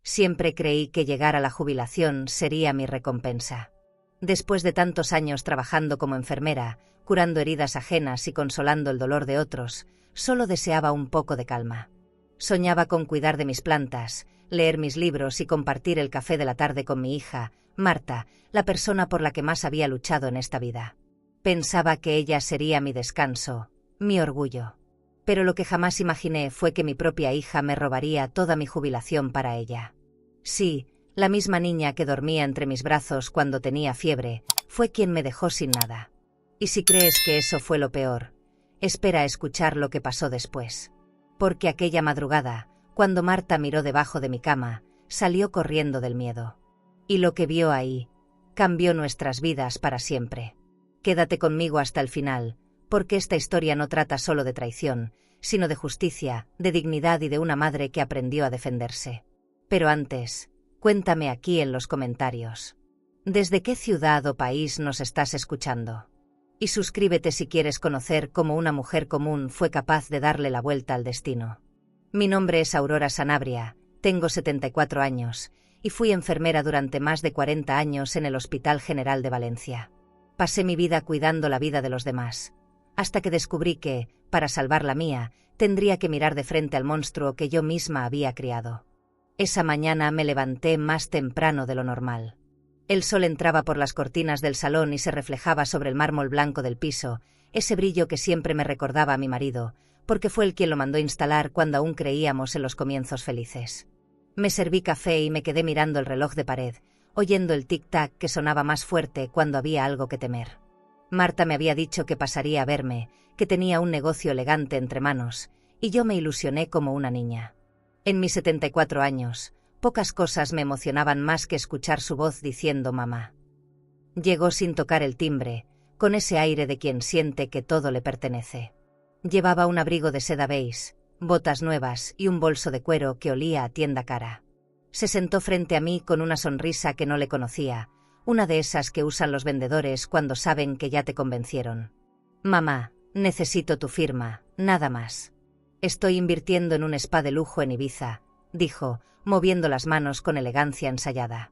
Siempre creí que llegar a la jubilación sería mi recompensa. Después de tantos años trabajando como enfermera, curando heridas ajenas y consolando el dolor de otros, solo deseaba un poco de calma. Soñaba con cuidar de mis plantas, leer mis libros y compartir el café de la tarde con mi hija, Marta, la persona por la que más había luchado en esta vida. Pensaba que ella sería mi descanso, mi orgullo. Pero lo que jamás imaginé fue que mi propia hija me robaría toda mi jubilación para ella. Sí, la misma niña que dormía entre mis brazos cuando tenía fiebre, fue quien me dejó sin nada. Y si crees que eso fue lo peor, espera a escuchar lo que pasó después. Porque aquella madrugada, cuando Marta miró debajo de mi cama, salió corriendo del miedo. Y lo que vio ahí, cambió nuestras vidas para siempre. Quédate conmigo hasta el final, porque esta historia no trata solo de traición, sino de justicia, de dignidad y de una madre que aprendió a defenderse. Pero antes, cuéntame aquí en los comentarios. ¿Desde qué ciudad o país nos estás escuchando? Y suscríbete si quieres conocer cómo una mujer común fue capaz de darle la vuelta al destino. Mi nombre es Aurora Sanabria, tengo 74 años, y fui enfermera durante más de 40 años en el Hospital General de Valencia. Pasé mi vida cuidando la vida de los demás, hasta que descubrí que, para salvar la mía, tendría que mirar de frente al monstruo que yo misma había criado. Esa mañana me levanté más temprano de lo normal. El sol entraba por las cortinas del salón y se reflejaba sobre el mármol blanco del piso, ese brillo que siempre me recordaba a mi marido, porque fue él quien lo mandó instalar cuando aún creíamos en los comienzos felices. Me serví café y me quedé mirando el reloj de pared, oyendo el tic-tac que sonaba más fuerte cuando había algo que temer. Marta me había dicho que pasaría a verme, que tenía un negocio elegante entre manos, y yo me ilusioné como una niña. En mis 74 años, pocas cosas me emocionaban más que escuchar su voz diciendo mamá. Llegó sin tocar el timbre, con ese aire de quien siente que todo le pertenece. Llevaba un abrigo de seda beige, botas nuevas y un bolso de cuero que olía a tienda cara. Se sentó frente a mí con una sonrisa que no le conocía, una de esas que usan los vendedores cuando saben que ya te convencieron. Mamá, necesito tu firma, nada más. Estoy invirtiendo en un spa de lujo en Ibiza, dijo, moviendo las manos con elegancia ensayada.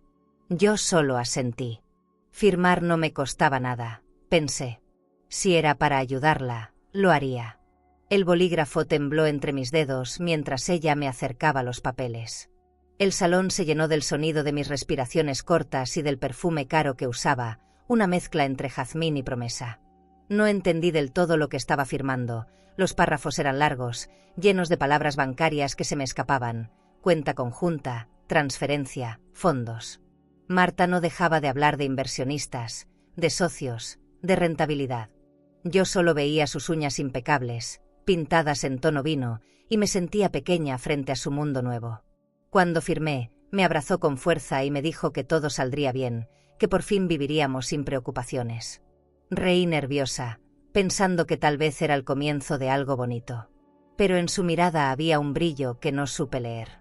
Yo solo asentí. Firmar no me costaba nada, pensé. Si era para ayudarla, lo haría. El bolígrafo tembló entre mis dedos mientras ella me acercaba los papeles. El salón se llenó del sonido de mis respiraciones cortas y del perfume caro que usaba, una mezcla entre jazmín y promesa. No entendí del todo lo que estaba firmando. Los párrafos eran largos, llenos de palabras bancarias que se me escapaban. Cuenta conjunta, transferencia, fondos. Marta no dejaba de hablar de inversionistas, de socios, de rentabilidad. Yo solo veía sus uñas impecables, pintadas en tono vino, y me sentía pequeña frente a su mundo nuevo. Cuando firmé, me abrazó con fuerza y me dijo que todo saldría bien, que por fin viviríamos sin preocupaciones. Reí nerviosa, pensando que tal vez era el comienzo de algo bonito. Pero en su mirada había un brillo que no supe leer.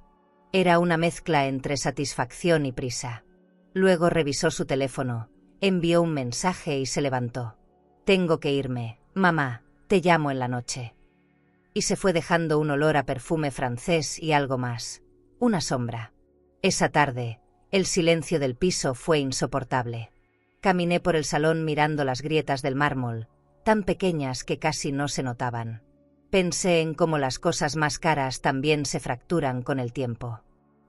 Era una mezcla entre satisfacción y prisa. Luego revisó su teléfono, envió un mensaje y se levantó. Tengo que irme, mamá, te llamo en la noche. Y se fue dejando un olor a perfume francés y algo más, una sombra. Esa tarde, el silencio del piso fue insoportable. Caminé por el salón mirando las grietas del mármol, tan pequeñas que casi no se notaban. Pensé en cómo las cosas más caras también se fracturan con el tiempo.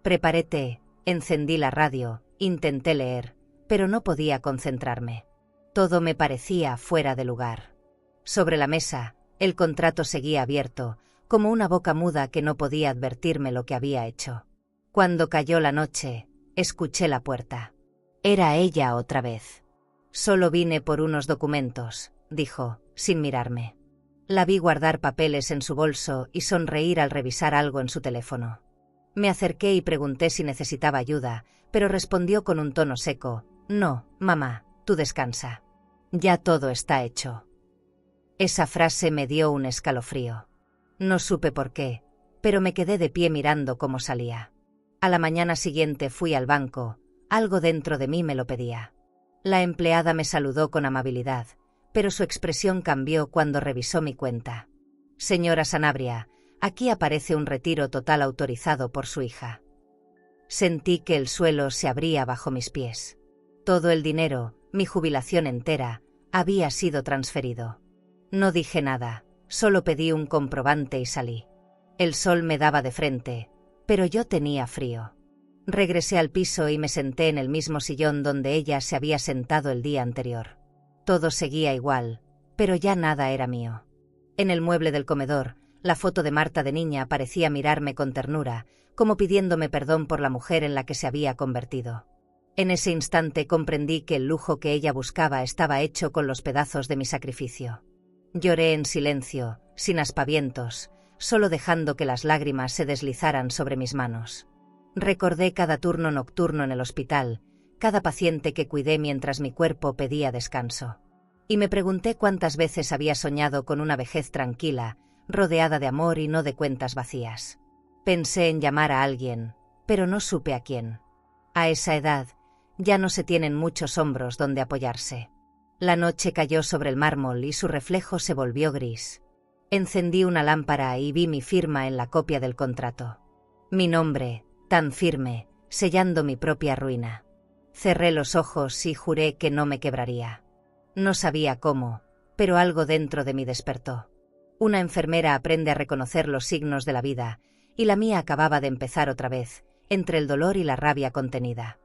Preparé té, encendí la radio, intenté leer, pero no podía concentrarme. Todo me parecía fuera de lugar. Sobre la mesa, el contrato seguía abierto, como una boca muda que no podía advertirme lo que había hecho. Cuando cayó la noche, escuché la puerta. Era ella otra vez. Solo vine por unos documentos, dijo, sin mirarme. La vi guardar papeles en su bolso y sonreír al revisar algo en su teléfono. Me acerqué y pregunté si necesitaba ayuda, pero respondió con un tono seco, no, mamá, tú descansa. Ya todo está hecho. Esa frase me dio un escalofrío. No supe por qué, pero me quedé de pie mirando cómo salía. A la mañana siguiente fui al banco, algo dentro de mí me lo pedía. La empleada me saludó con amabilidad, pero su expresión cambió cuando revisó mi cuenta. Señora Sanabria, aquí aparece un retiro total autorizado por su hija. Sentí que el suelo se abría bajo mis pies. Todo el dinero, mi jubilación entera, había sido transferido. No dije nada, solo pedí un comprobante y salí. El sol me daba de frente, pero yo tenía frío. Regresé al piso y me senté en el mismo sillón donde ella se había sentado el día anterior. Todo seguía igual, pero ya nada era mío. En el mueble del comedor, la foto de Marta de niña parecía mirarme con ternura, como pidiéndome perdón por la mujer en la que se había convertido. En ese instante comprendí que el lujo que ella buscaba estaba hecho con los pedazos de mi sacrificio. Lloré en silencio, sin aspavientos, solo dejando que las lágrimas se deslizaran sobre mis manos. Recordé cada turno nocturno en el hospital, cada paciente que cuidé mientras mi cuerpo pedía descanso. Y me pregunté cuántas veces había soñado con una vejez tranquila, rodeada de amor y no de cuentas vacías. Pensé en llamar a alguien, pero no supe a quién. A esa edad, ya no se tienen muchos hombros donde apoyarse. La noche cayó sobre el mármol y su reflejo se volvió gris. Encendí una lámpara y vi mi firma en la copia del contrato. Mi nombre, tan firme, sellando mi propia ruina. Cerré los ojos y juré que no me quebraría. No sabía cómo, pero algo dentro de mí despertó. Una enfermera aprende a reconocer los signos de la vida, y la mía acababa de empezar otra vez, entre el dolor y la rabia contenida.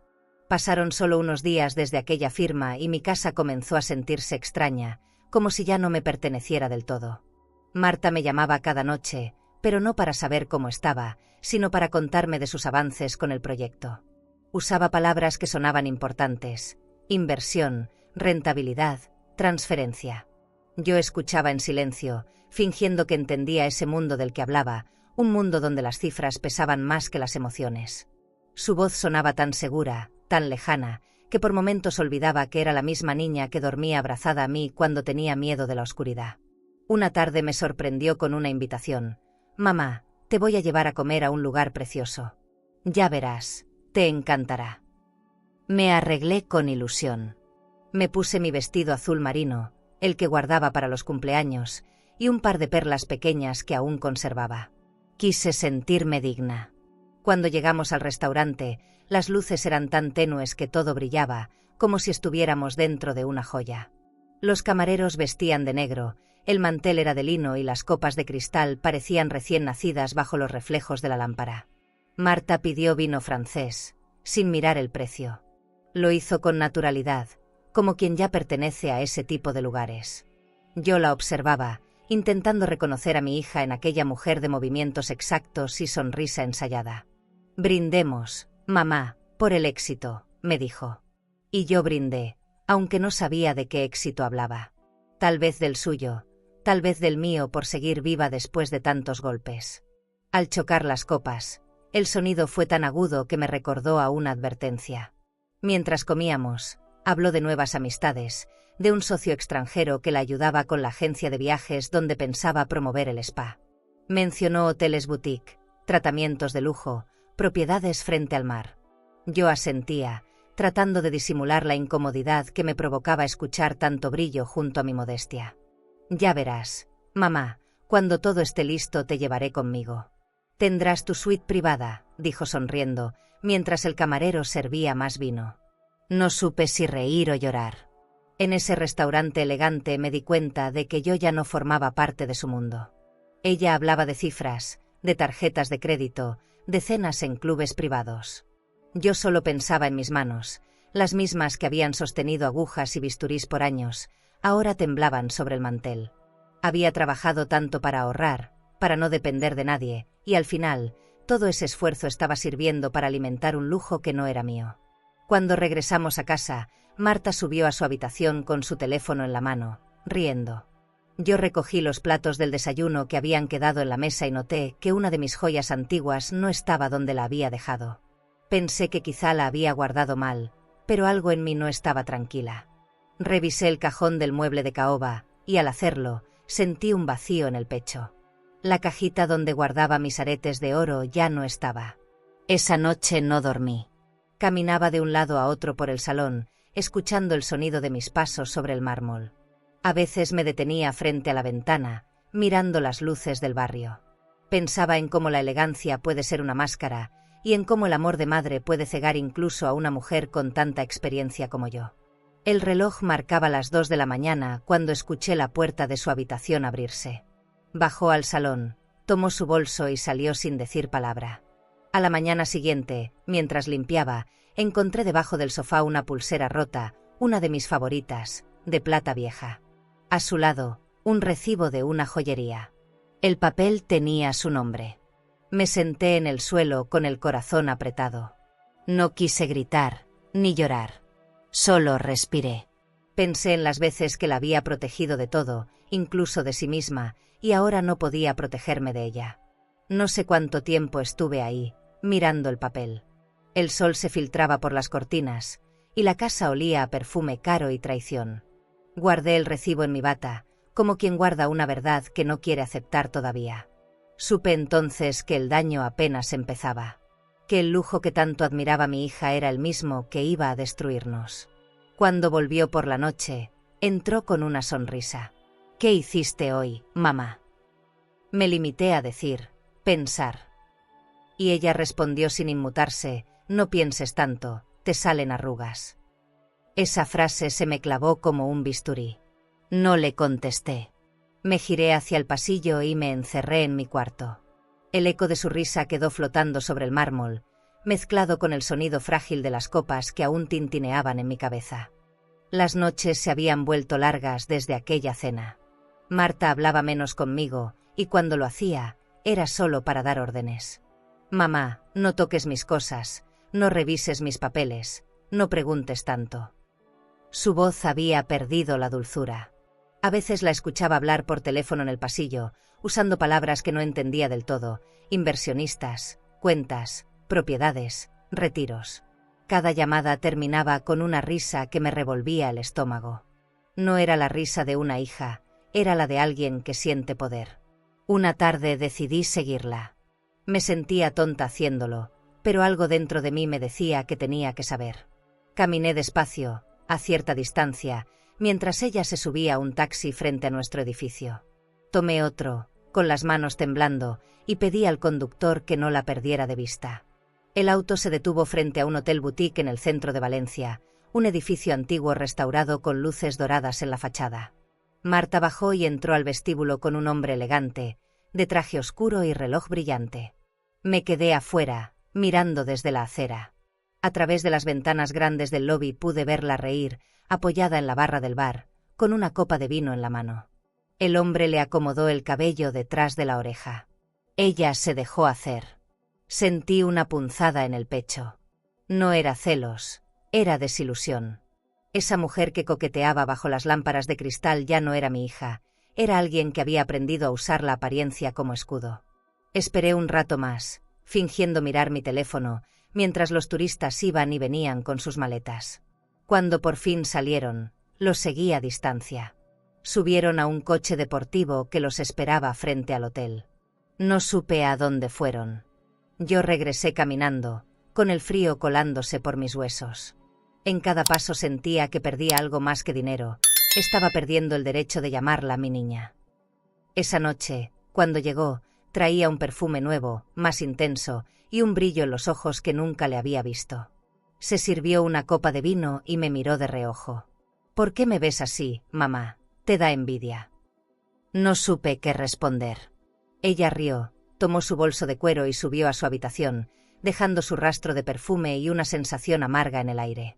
Pasaron solo unos días desde aquella firma y mi casa comenzó a sentirse extraña, como si ya no me perteneciera del todo. Marta me llamaba cada noche, pero no para saber cómo estaba, sino para contarme de sus avances con el proyecto. Usaba palabras que sonaban importantes: inversión, rentabilidad, transferencia. Yo escuchaba en silencio, fingiendo que entendía ese mundo del que hablaba, un mundo donde las cifras pesaban más que las emociones. Su voz sonaba tan segura, tan lejana, que por momentos olvidaba que era la misma niña que dormía abrazada a mí cuando tenía miedo de la oscuridad. Una tarde me sorprendió con una invitación. «Mamá, te voy a llevar a comer a un lugar precioso. Ya verás, te encantará». Me arreglé con ilusión. Me puse mi vestido azul marino, el que guardaba para los cumpleaños, y un par de perlas pequeñas que aún conservaba. Quise sentirme digna. Cuando llegamos al restaurante, las luces eran tan tenues que todo brillaba, como si estuviéramos dentro de una joya. Los camareros vestían de negro, el mantel era de lino y las copas de cristal parecían recién nacidas bajo los reflejos de la lámpara. Marta pidió vino francés, sin mirar el precio. Lo hizo con naturalidad, como quien ya pertenece a ese tipo de lugares. Yo la observaba, intentando reconocer a mi hija en aquella mujer de movimientos exactos y sonrisa ensayada. «Brindemos, mamá, por el éxito», me dijo. Y yo brindé, aunque no sabía de qué éxito hablaba. Tal vez del suyo, tal vez del mío por seguir viva después de tantos golpes. Al chocar las copas, el sonido fue tan agudo que me recordó a una advertencia. Mientras comíamos, habló de nuevas amistades, de un socio extranjero que la ayudaba con la agencia de viajes donde pensaba promover el spa. Mencionó hoteles boutique, tratamientos de lujo, propiedades frente al mar. Yo asentía, tratando de disimular la incomodidad que me provocaba escuchar tanto brillo junto a mi modestia. «Ya verás, mamá, cuando todo esté listo te llevaré conmigo. Tendrás tu suite privada», dijo sonriendo, mientras el camarero servía más vino. No supe si reír o llorar. En ese restaurante elegante me di cuenta de que yo ya no formaba parte de su mundo. Ella hablaba de cifras, de tarjetas de crédito, de cenas en clubes privados. Yo solo pensaba en mis manos, las mismas que habían sostenido agujas y bisturís por años, ahora temblaban sobre el mantel. Había trabajado tanto para ahorrar, para no depender de nadie, y al final, todo ese esfuerzo estaba sirviendo para alimentar un lujo que no era mío. Cuando regresamos a casa, Marta subió a su habitación con su teléfono en la mano, riendo. Yo recogí los platos del desayuno que habían quedado en la mesa y noté que una de mis joyas antiguas no estaba donde la había dejado. Pensé que quizá la había guardado mal, pero algo en mí no estaba tranquila. Revisé el cajón del mueble de caoba, y al hacerlo, sentí un vacío en el pecho. La cajita donde guardaba mis aretes de oro ya no estaba. Esa noche no dormí. Caminaba de un lado a otro por el salón, escuchando el sonido de mis pasos sobre el mármol. A veces me detenía frente a la ventana, mirando las luces del barrio. Pensaba en cómo la elegancia puede ser una máscara, y en cómo el amor de madre puede cegar incluso a una mujer con tanta experiencia como yo. El reloj marcaba las 2 de la mañana cuando escuché la puerta de su habitación abrirse. Bajó al salón, tomó su bolso y salió sin decir palabra. A la mañana siguiente, mientras limpiaba, encontré debajo del sofá una pulsera rota, una de mis favoritas, de plata vieja. A su lado, un recibo de una joyería. El papel tenía su nombre. Me senté en el suelo con el corazón apretado. No quise gritar, ni llorar. Solo respiré. Pensé en las veces que la había protegido de todo, incluso de sí misma, y ahora no podía protegerme de ella. No sé cuánto tiempo estuve ahí, mirando el papel. El sol se filtraba por las cortinas, y la casa olía a perfume caro y traición. Guardé el recibo en mi bata, como quien guarda una verdad que no quiere aceptar todavía. Supe entonces que el daño apenas empezaba, que el lujo que tanto admiraba mi hija era el mismo que iba a destruirnos. Cuando volvió por la noche, entró con una sonrisa. «¿Qué hiciste hoy, mamá?». Me limité a decir, pensar. Y ella respondió sin inmutarse, «No pienses tanto, te salen arrugas». Esa frase se me clavó como un bisturí. No le contesté. Me giré hacia el pasillo y me encerré en mi cuarto. El eco de su risa quedó flotando sobre el mármol, mezclado con el sonido frágil de las copas que aún tintineaban en mi cabeza. Las noches se habían vuelto largas desde aquella cena. Marta hablaba menos conmigo, y cuando lo hacía, era solo para dar órdenes. «Mamá, no toques mis cosas, no revises mis papeles, no preguntes tanto». Su voz había perdido la dulzura. A veces la escuchaba hablar por teléfono en el pasillo, usando palabras que no entendía del todo: inversionistas, cuentas, propiedades, retiros. Cada llamada terminaba con una risa que me revolvía el estómago. No era la risa de una hija, era la de alguien que siente poder. Una tarde decidí seguirla. Me sentía tonta haciéndolo, pero algo dentro de mí me decía que tenía que saber. Caminé despacio, a cierta distancia, mientras ella se subía a un taxi frente a nuestro edificio. Tomé otro, con las manos temblando, y pedí al conductor que no la perdiera de vista. El auto se detuvo frente a un hotel boutique en el centro de Valencia, un edificio antiguo restaurado con luces doradas en la fachada. Marta bajó y entró al vestíbulo con un hombre elegante, de traje oscuro y reloj brillante. Me quedé afuera, mirando desde la acera. A través de las ventanas grandes del lobby pude verla reír, apoyada en la barra del bar, con una copa de vino en la mano. El hombre le acomodó el cabello detrás de la oreja. Ella se dejó hacer. Sentí una punzada en el pecho. No era celos, era desilusión. Esa mujer que coqueteaba bajo las lámparas de cristal ya no era mi hija, era alguien que había aprendido a usar la apariencia como escudo. Esperé un rato más, fingiendo mirar mi teléfono, mientras los turistas iban y venían con sus maletas. Cuando por fin salieron, los seguí a distancia. Subieron a un coche deportivo que los esperaba frente al hotel. No supe a dónde fueron. Yo regresé caminando, con el frío colándose por mis huesos. En cada paso sentía que perdía algo más que dinero. Estaba perdiendo el derecho de llamarla mi niña. Esa noche, cuando llegó, traía un perfume nuevo, más intenso, y un brillo en los ojos que nunca le había visto. Se sirvió una copa de vino y me miró de reojo. «¿Por qué me ves así, mamá? ¿Te da envidia?». No supe qué responder. Ella rió, tomó su bolso de cuero y subió a su habitación, dejando su rastro de perfume y una sensación amarga en el aire.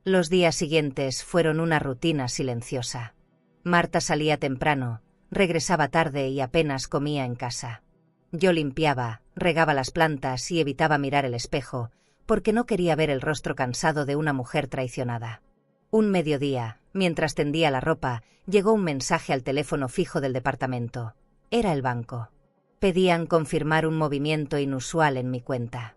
Los días siguientes fueron una rutina silenciosa. Marta salía temprano, regresaba tarde y apenas comía en casa. Yo limpiaba, regaba las plantas y evitaba mirar el espejo, porque no quería ver el rostro cansado de una mujer traicionada. Un mediodía, mientras tendía la ropa, llegó un mensaje al teléfono fijo del departamento. Era el banco. Pedían confirmar un movimiento inusual en mi cuenta.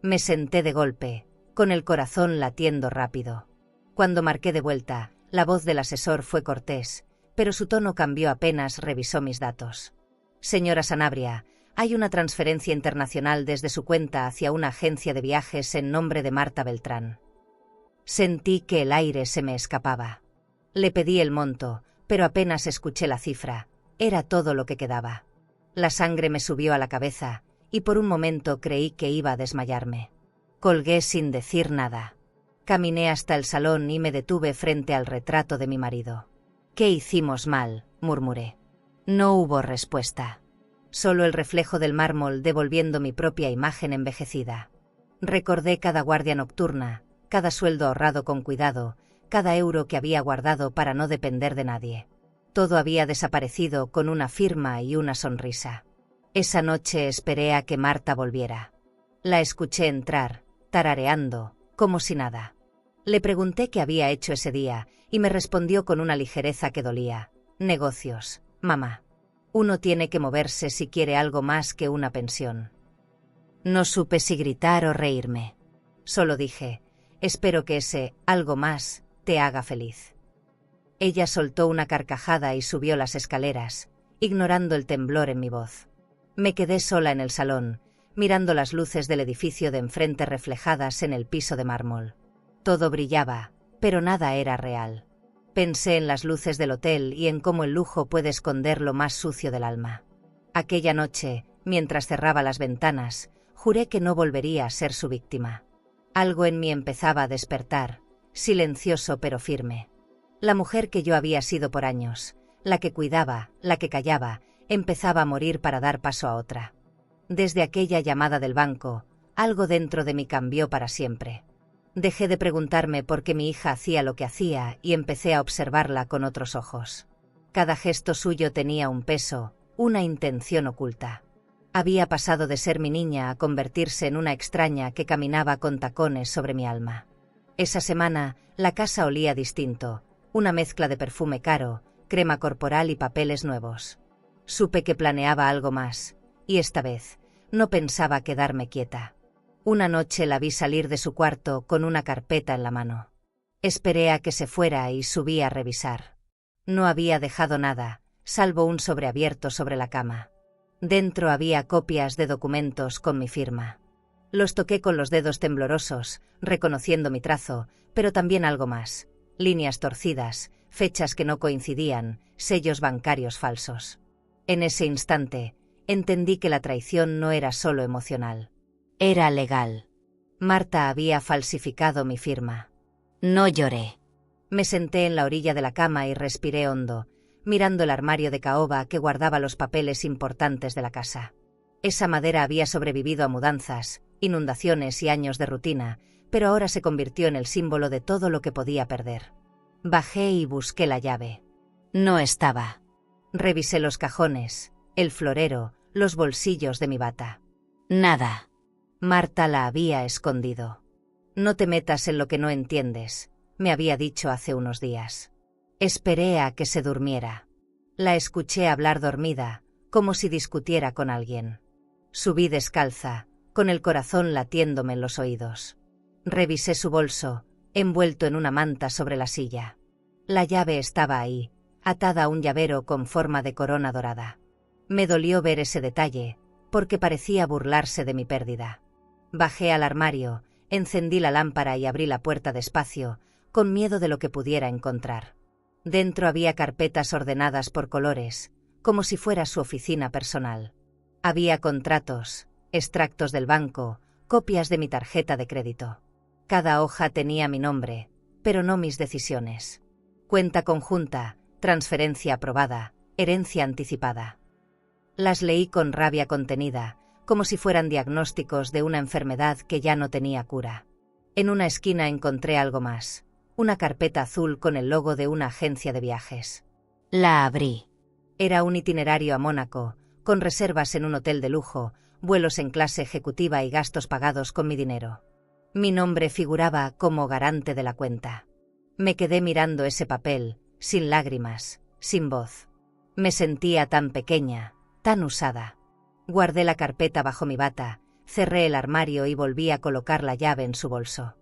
Me senté de golpe, con el corazón latiendo rápido. Cuando marqué de vuelta, la voz del asesor fue cortés, pero su tono cambió apenas revisó mis datos. «Señora Sanabria, hay una transferencia internacional desde su cuenta hacia una agencia de viajes en nombre de Marta Beltrán». Sentí que el aire se me escapaba. Le pedí el monto, pero apenas escuché la cifra. Era todo lo que quedaba. La sangre me subió a la cabeza, y por un momento creí que iba a desmayarme. Colgué sin decir nada. Caminé hasta el salón y me detuve frente al retrato de mi marido. «¿Qué hicimos mal?», murmuré. No hubo respuesta. Solo el reflejo del mármol devolviendo mi propia imagen envejecida. Recordé cada guardia nocturna, cada sueldo ahorrado con cuidado, cada euro que había guardado para no depender de nadie. Todo había desaparecido con una firma y una sonrisa. Esa noche esperé a que Marta volviera. La escuché entrar, tarareando, como si nada. Le pregunté qué había hecho ese día, y me respondió con una ligereza que dolía. «Negocios, mamá. Uno tiene que moverse si quiere algo más que una pensión». No supe si gritar o reírme. Solo dije: «Espero que ese algo más te haga feliz». Ella soltó una carcajada y subió las escaleras, ignorando el temblor en mi voz. Me quedé sola en el salón, mirando las luces del edificio de enfrente reflejadas en el piso de mármol. Todo brillaba, pero nada era real. Pensé en las luces del hotel y en cómo el lujo puede esconder lo más sucio del alma. Aquella noche, mientras cerraba las ventanas, juré que no volvería a ser su víctima. Algo en mí empezaba a despertar, silencioso pero firme. La mujer que yo había sido por años, la que cuidaba, la que callaba, empezaba a morir para dar paso a otra. Desde aquella llamada del banco, algo dentro de mí cambió para siempre. Dejé de preguntarme por qué mi hija hacía lo que hacía y empecé a observarla con otros ojos. Cada gesto suyo tenía un peso, una intención oculta. Había pasado de ser mi niña a convertirse en una extraña que caminaba con tacones sobre mi alma. Esa semana, la casa olía distinto, una mezcla de perfume caro, crema corporal y papeles nuevos. Supe que planeaba algo más, y esta vez, no pensaba quedarme quieta. Una noche la vi salir de su cuarto con una carpeta en la mano. Esperé a que se fuera y subí a revisar. No había dejado nada, salvo un sobre abierto sobre la cama. Dentro había copias de documentos con mi firma. Los toqué con los dedos temblorosos, reconociendo mi trazo, pero también algo más. Líneas torcidas, fechas que no coincidían, sellos bancarios falsos. En ese instante, entendí que la traición no era solo emocional. Era legal. Marta había falsificado mi firma. No lloré. Me senté en la orilla de la cama y respiré hondo, mirando el armario de caoba que guardaba los papeles importantes de la casa. Esa madera había sobrevivido a mudanzas, inundaciones y años de rutina, pero ahora se convirtió en el símbolo de todo lo que podía perder. Bajé y busqué la llave. No estaba. Revisé los cajones, el florero, los bolsillos de mi bata. Nada. Marta la había escondido. «No te metas en lo que no entiendes», me había dicho hace unos días. Esperé a que se durmiera. La escuché hablar dormida, como si discutiera con alguien. Subí descalza, con el corazón latiéndome en los oídos. Revisé su bolso, envuelto en una manta sobre la silla. La llave estaba ahí, atada a un llavero con forma de corona dorada. Me dolió ver ese detalle, porque parecía burlarse de mi pérdida. Bajé al armario, encendí la lámpara y abrí la puerta despacio, con miedo de lo que pudiera encontrar. Dentro había carpetas ordenadas por colores, como si fuera su oficina personal. Había contratos, extractos del banco, copias de mi tarjeta de crédito. Cada hoja tenía mi nombre, pero no mis decisiones. Cuenta conjunta, transferencia aprobada, herencia anticipada. Las leí con rabia contenida, como si fueran diagnósticos de una enfermedad que ya no tenía cura. En una esquina encontré algo más, una carpeta azul con el logo de una agencia de viajes. La abrí. Era un itinerario a Mónaco, con reservas en un hotel de lujo, vuelos en clase ejecutiva y gastos pagados con mi dinero. Mi nombre figuraba como garante de la cuenta. Me quedé mirando ese papel, sin lágrimas, sin voz. Me sentía tan pequeña, tan usada. Guardé la carpeta bajo mi bata, cerré el armario y volví a colocar la llave en su bolso.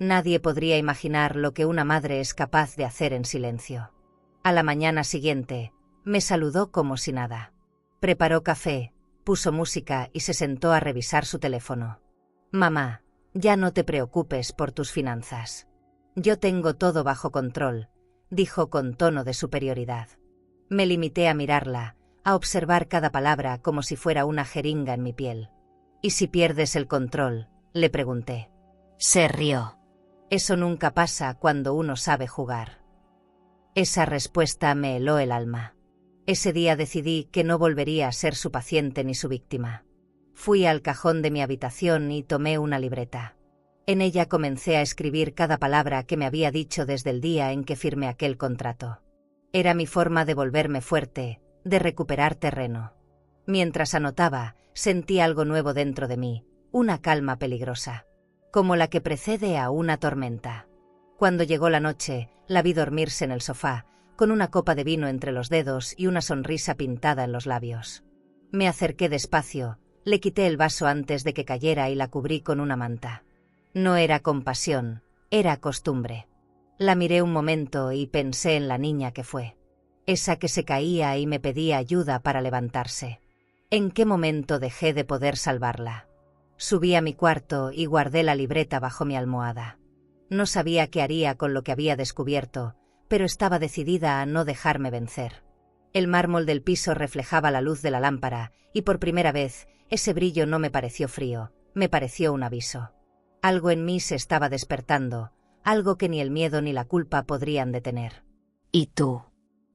Nadie podría imaginar lo que una madre es capaz de hacer en silencio. A la mañana siguiente, me saludó como si nada. Preparó café, puso música y se sentó a revisar su teléfono. «Mamá, ya no te preocupes por tus finanzas. Yo tengo todo bajo control», dijo con tono de superioridad. Me limité a mirarla, a observar cada palabra como si fuera una jeringa en mi piel. ¿Y si pierdes el control?, le pregunté. Se rió. Eso nunca pasa cuando uno sabe jugar. Esa respuesta me heló el alma. Ese día decidí que no volvería a ser su paciente ni su víctima. Fui al cajón de mi habitación y tomé una libreta. En ella comencé a escribir cada palabra que me había dicho desde el día en que firmé aquel contrato. Era mi forma de volverme fuerte, de recuperar terreno. Mientras anotaba, sentí algo nuevo dentro de mí, una calma peligrosa, como la que precede a una tormenta. Cuando llegó la noche, la vi dormirse en el sofá, con una copa de vino entre los dedos y una sonrisa pintada en los labios. Me acerqué despacio, le quité el vaso antes de que cayera y la cubrí con una manta. No era compasión, era costumbre. La miré un momento y pensé en la niña que fue. Esa que se caía y me pedía ayuda para levantarse. ¿En qué momento dejé de poder salvarla? Subí a mi cuarto y guardé la libreta bajo mi almohada. No sabía qué haría con lo que había descubierto, pero estaba decidida a no dejarme vencer. El mármol del piso reflejaba la luz de la lámpara, y por primera vez, ese brillo no me pareció frío, me pareció un aviso. Algo en mí se estaba despertando, algo que ni el miedo ni la culpa podrían detener. ¿Y tú?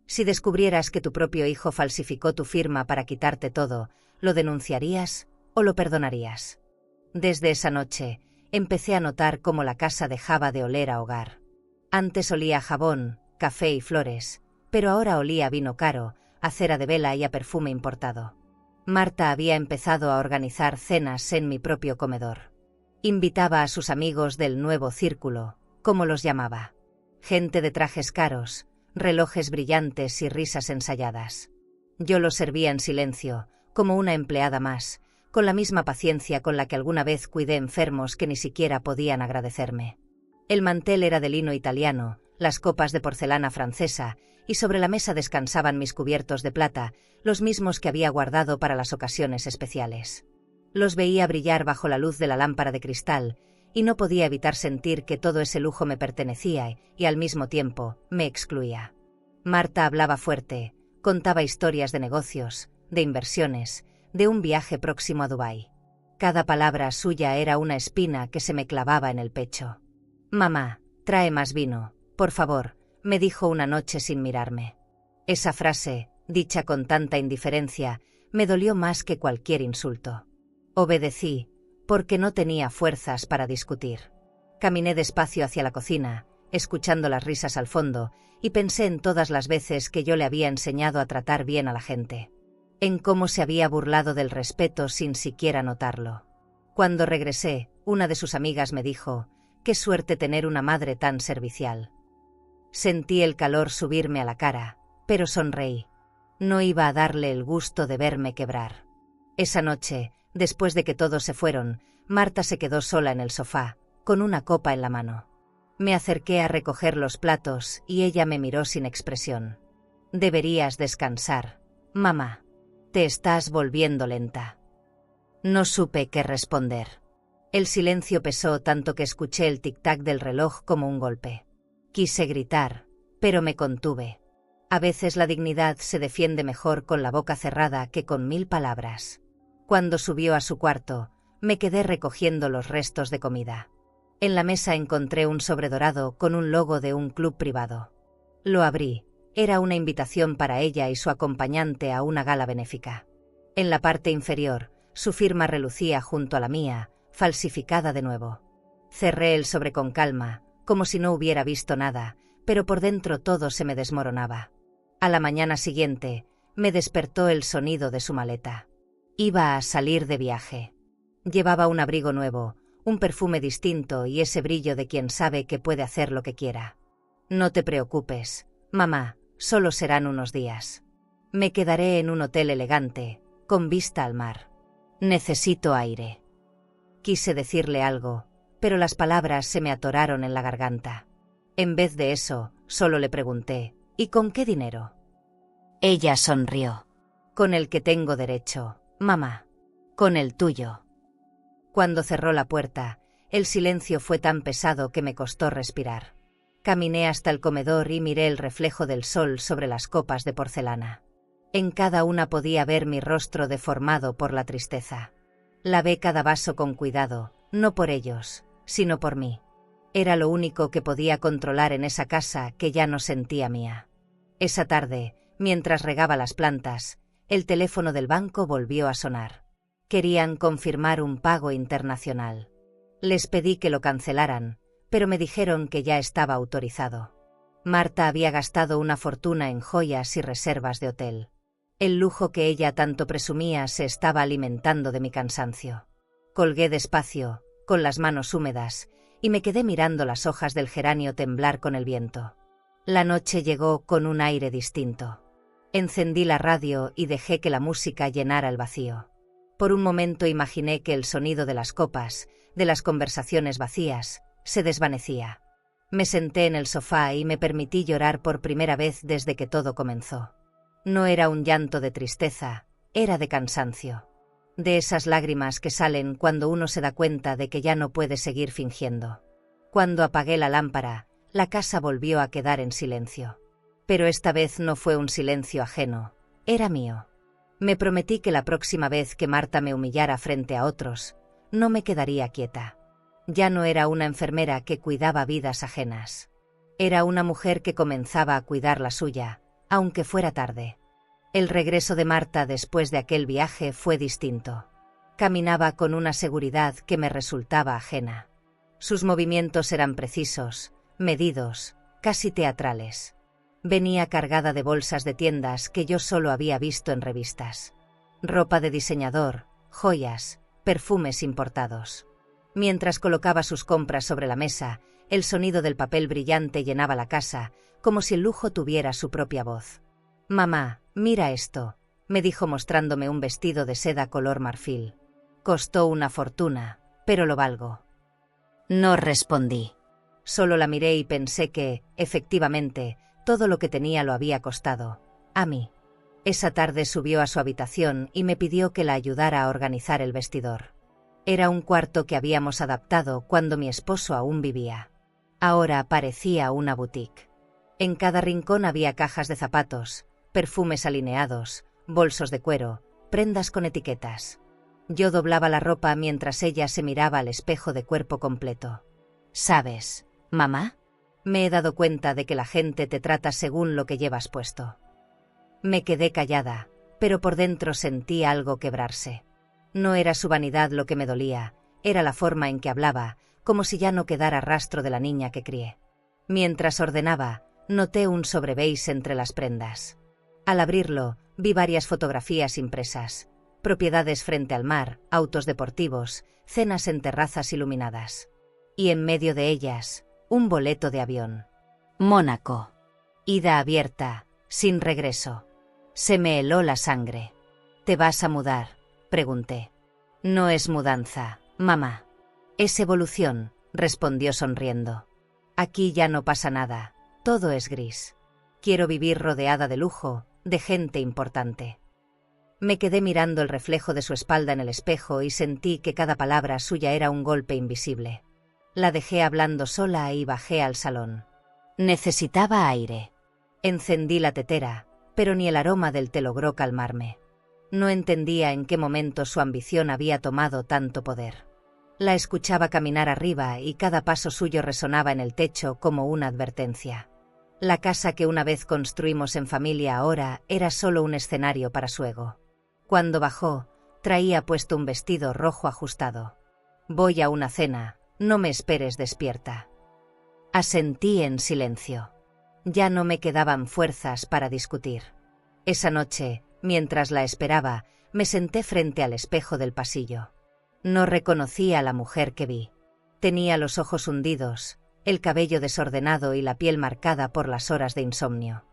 Si descubrieras que tu propio hijo falsificó tu firma para quitarte todo, ¿lo denunciarías o lo perdonarías? Desde esa noche, empecé a notar cómo la casa dejaba de oler a hogar. Antes olía a jabón, café y flores, pero ahora olía a vino caro, a cera de vela y a perfume importado. Marta había empezado a organizar cenas en mi propio comedor. Invitaba a sus amigos del nuevo círculo, como los llamaba. Gente de trajes caros, relojes brillantes y risas ensayadas. Yo los servía en silencio, como una empleada más, con la misma paciencia con la que alguna vez cuidé enfermos que ni siquiera podían agradecerme. El mantel era de lino italiano, las copas de porcelana francesa, y sobre la mesa descansaban mis cubiertos de plata, los mismos que había guardado para las ocasiones especiales. Los veía brillar bajo la luz de la lámpara de cristal, y no podía evitar sentir que todo ese lujo me pertenecía y al mismo tiempo me excluía. Marta hablaba fuerte, contaba historias de negocios, de inversiones, de un viaje próximo a Dubái. Cada palabra suya era una espina que se me clavaba en el pecho. «Mamá, trae más vino, por favor», me dijo una noche sin mirarme. Esa frase, dicha con tanta indiferencia, me dolió más que cualquier insulto. Obedecí, porque no tenía fuerzas para discutir. Caminé despacio hacia la cocina, escuchando las risas al fondo, y pensé en todas las veces que yo le había enseñado a tratar bien a la gente. En cómo se había burlado del respeto sin siquiera notarlo. Cuando regresé, una de sus amigas me dijo: «Qué suerte tener una madre tan servicial». Sentí el calor subirme a la cara, pero sonreí. No iba a darle el gusto de verme quebrar. Esa noche, después de que todos se fueron, Marta se quedó sola en el sofá, con una copa en la mano. Me acerqué a recoger los platos y ella me miró sin expresión. «Deberías descansar, mamá. Te estás volviendo lenta». No supe qué responder. El silencio pesó tanto que escuché el tic-tac del reloj como un golpe. Quise gritar, pero me contuve. A veces la dignidad se defiende mejor con la boca cerrada que con 1000 palabras. Cuando subió a su cuarto, me quedé recogiendo los restos de comida. En la mesa encontré un sobre dorado con un logo de un club privado. Lo abrí. Era una invitación para ella y su acompañante a una gala benéfica. En la parte inferior, su firma relucía junto a la mía, falsificada de nuevo. Cerré el sobre con calma, como si no hubiera visto nada, pero por dentro todo se me desmoronaba. A la mañana siguiente, me despertó el sonido de su maleta. Iba a salir de viaje. Llevaba un abrigo nuevo, un perfume distinto y ese brillo de quien sabe que puede hacer lo que quiera. «No te preocupes, mamá, solo serán unos días. Me quedaré en un hotel elegante, con vista al mar. Necesito aire». Quise decirle algo, pero las palabras se me atoraron en la garganta. En vez de eso, solo le pregunté: «¿Y con qué dinero?». Ella sonrió. «Con el que tengo derecho, mamá. Con el tuyo». Cuando cerró la puerta, el silencio fue tan pesado que me costó respirar. Caminé hasta el comedor y miré el reflejo del sol sobre las copas de porcelana. En cada una podía ver mi rostro deformado por la tristeza. Lavé cada vaso con cuidado, no por ellos, sino por mí. Era lo único que podía controlar en esa casa que ya no sentía mía. Esa tarde, mientras regaba las plantas, el teléfono del banco volvió a sonar. Querían confirmar un pago internacional. Les pedí que lo cancelaran, pero me dijeron que ya estaba autorizado. Marta había gastado una fortuna en joyas y reservas de hotel. El lujo que ella tanto presumía se estaba alimentando de mi cansancio. Colgué despacio, con las manos húmedas, y me quedé mirando las hojas del geranio temblar con el viento. La noche llegó con un aire distinto. Encendí la radio y dejé que la música llenara el vacío. Por un momento imaginé que el sonido de las copas, de las conversaciones vacías, se desvanecía. Me senté en el sofá y me permití llorar por primera vez desde que todo comenzó. No era un llanto de tristeza, era de cansancio. De esas lágrimas que salen cuando uno se da cuenta de que ya no puede seguir fingiendo. Cuando apagué la lámpara, la casa volvió a quedar en silencio. Pero esta vez no fue un silencio ajeno, era mío. Me prometí que la próxima vez que Marta me humillara frente a otros, no me quedaría quieta. Ya no era una enfermera que cuidaba vidas ajenas. Era una mujer que comenzaba a cuidar la suya, aunque fuera tarde. El regreso de Marta después de aquel viaje fue distinto. Caminaba con una seguridad que me resultaba ajena. Sus movimientos eran precisos, medidos, casi teatrales. Venía cargada de bolsas de tiendas que yo solo había visto en revistas. Ropa de diseñador, joyas, perfumes importados. Mientras colocaba sus compras sobre la mesa, el sonido del papel brillante llenaba la casa, como si el lujo tuviera su propia voz. «Mamá, mira esto», me dijo mostrándome un vestido de seda color marfil. Costó una fortuna, pero lo valgo. No respondí. Solo la miré y pensé que, efectivamente, todo lo que tenía lo había costado, a mí. Esa tarde subió a su habitación y me pidió que la ayudara a organizar el vestidor. Era un cuarto que habíamos adaptado cuando mi esposo aún vivía. Ahora parecía una boutique. En cada rincón había cajas de zapatos, perfumes alineados, bolsos de cuero, prendas con etiquetas. Yo doblaba la ropa mientras ella se miraba al espejo de cuerpo completo. ¿Sabes, mamá? Me he dado cuenta de que la gente te trata según lo que llevas puesto. Me quedé callada, pero por dentro sentí algo quebrarse. No era su vanidad lo que me dolía, era la forma en que hablaba, como si ya no quedara rastro de la niña que crié. Mientras ordenaba, noté un sobre beige entre las prendas. Al abrirlo, vi varias fotografías impresas, propiedades frente al mar, autos deportivos, cenas en terrazas iluminadas. Y en medio de ellas, un boleto de avión. Mónaco. Ida abierta, sin regreso. Se me heló la sangre. ¿Te vas a mudar?, pregunté. No es mudanza, mamá. Es evolución, respondió sonriendo. Aquí ya no pasa nada, todo es gris. Quiero vivir rodeada de lujo, de gente importante. Me quedé mirando el reflejo de su espalda en el espejo y sentí que cada palabra suya era un golpe invisible. La dejé hablando sola y bajé al salón. Necesitaba aire. Encendí la tetera, pero ni el aroma del té logró calmarme. No entendía en qué momento su ambición había tomado tanto poder. La escuchaba caminar arriba y cada paso suyo resonaba en el techo como una advertencia. La casa que una vez construimos en familia ahora era solo un escenario para su ego. Cuando bajó, traía puesto un vestido rojo ajustado. Voy a una cena, no me esperes despierta. Asentí en silencio. Ya no me quedaban fuerzas para discutir. Esa noche, mientras la esperaba, me senté frente al espejo del pasillo. No reconocí a la mujer que vi. Tenía los ojos hundidos, el cabello desordenado y la piel marcada por las horas de insomnio.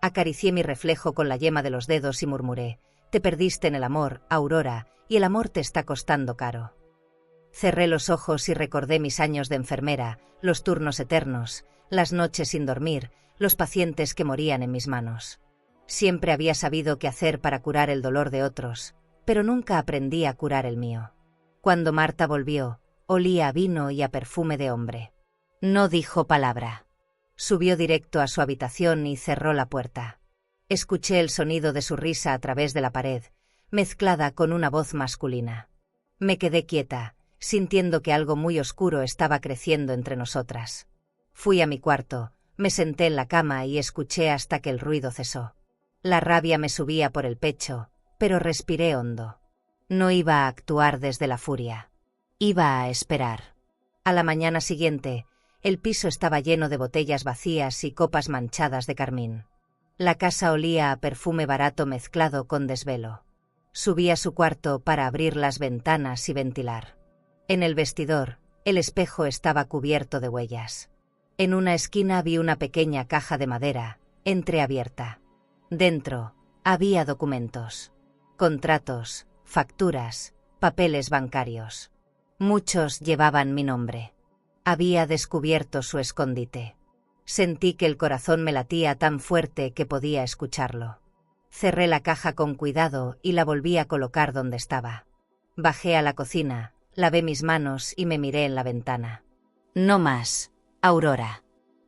Acaricié mi reflejo con la yema de los dedos y murmuré: «Te perdiste en el amor, Aurora, y el amor te está costando caro». Cerré los ojos y recordé mis años de enfermera, los turnos eternos, las noches sin dormir, los pacientes que morían en mis manos. Siempre había sabido qué hacer para curar el dolor de otros, pero nunca aprendí a curar el mío. Cuando Marta volvió, olía a vino y a perfume de hombre. No dijo palabra. Subió directo a su habitación y cerró la puerta. Escuché el sonido de su risa a través de la pared, mezclada con una voz masculina. Me quedé quieta, sintiendo que algo muy oscuro estaba creciendo entre nosotras. Fui a mi cuarto, me senté en la cama y escuché hasta que el ruido cesó. La rabia me subía por el pecho, pero respiré hondo. No iba a actuar desde la furia. Iba a esperar. A la mañana siguiente, el piso estaba lleno de botellas vacías y copas manchadas de carmín. La casa olía a perfume barato mezclado con desvelo. Subí a su cuarto para abrir las ventanas y ventilar. En el vestidor, el espejo estaba cubierto de huellas. En una esquina vi una pequeña caja de madera, entreabierta. Dentro, había documentos. Contratos, facturas, papeles bancarios. Muchos llevaban mi nombre. Había descubierto su escondite. Sentí que el corazón me latía tan fuerte que podía escucharlo. Cerré la caja con cuidado y la volví a colocar donde estaba. Bajé a la cocina, lavé mis manos y me miré en la ventana. No más, Aurora.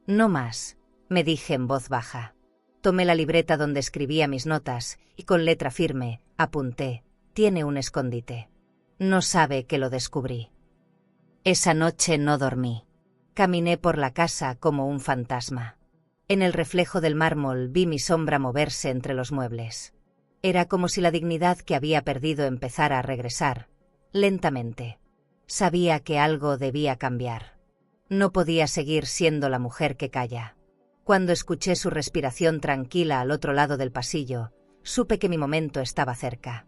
No más, me dije en voz baja. Tomé la libreta donde escribía mis notas y con letra firme apunté: tiene un escondite. No sabe que lo descubrí. Esa noche no dormí. Caminé por la casa como un fantasma. En el reflejo del mármol vi mi sombra moverse entre los muebles. Era como si la dignidad que había perdido empezara a regresar, lentamente. Sabía que algo debía cambiar. No podía seguir siendo la mujer que calla. Cuando escuché su respiración tranquila al otro lado del pasillo, supe que mi momento estaba cerca.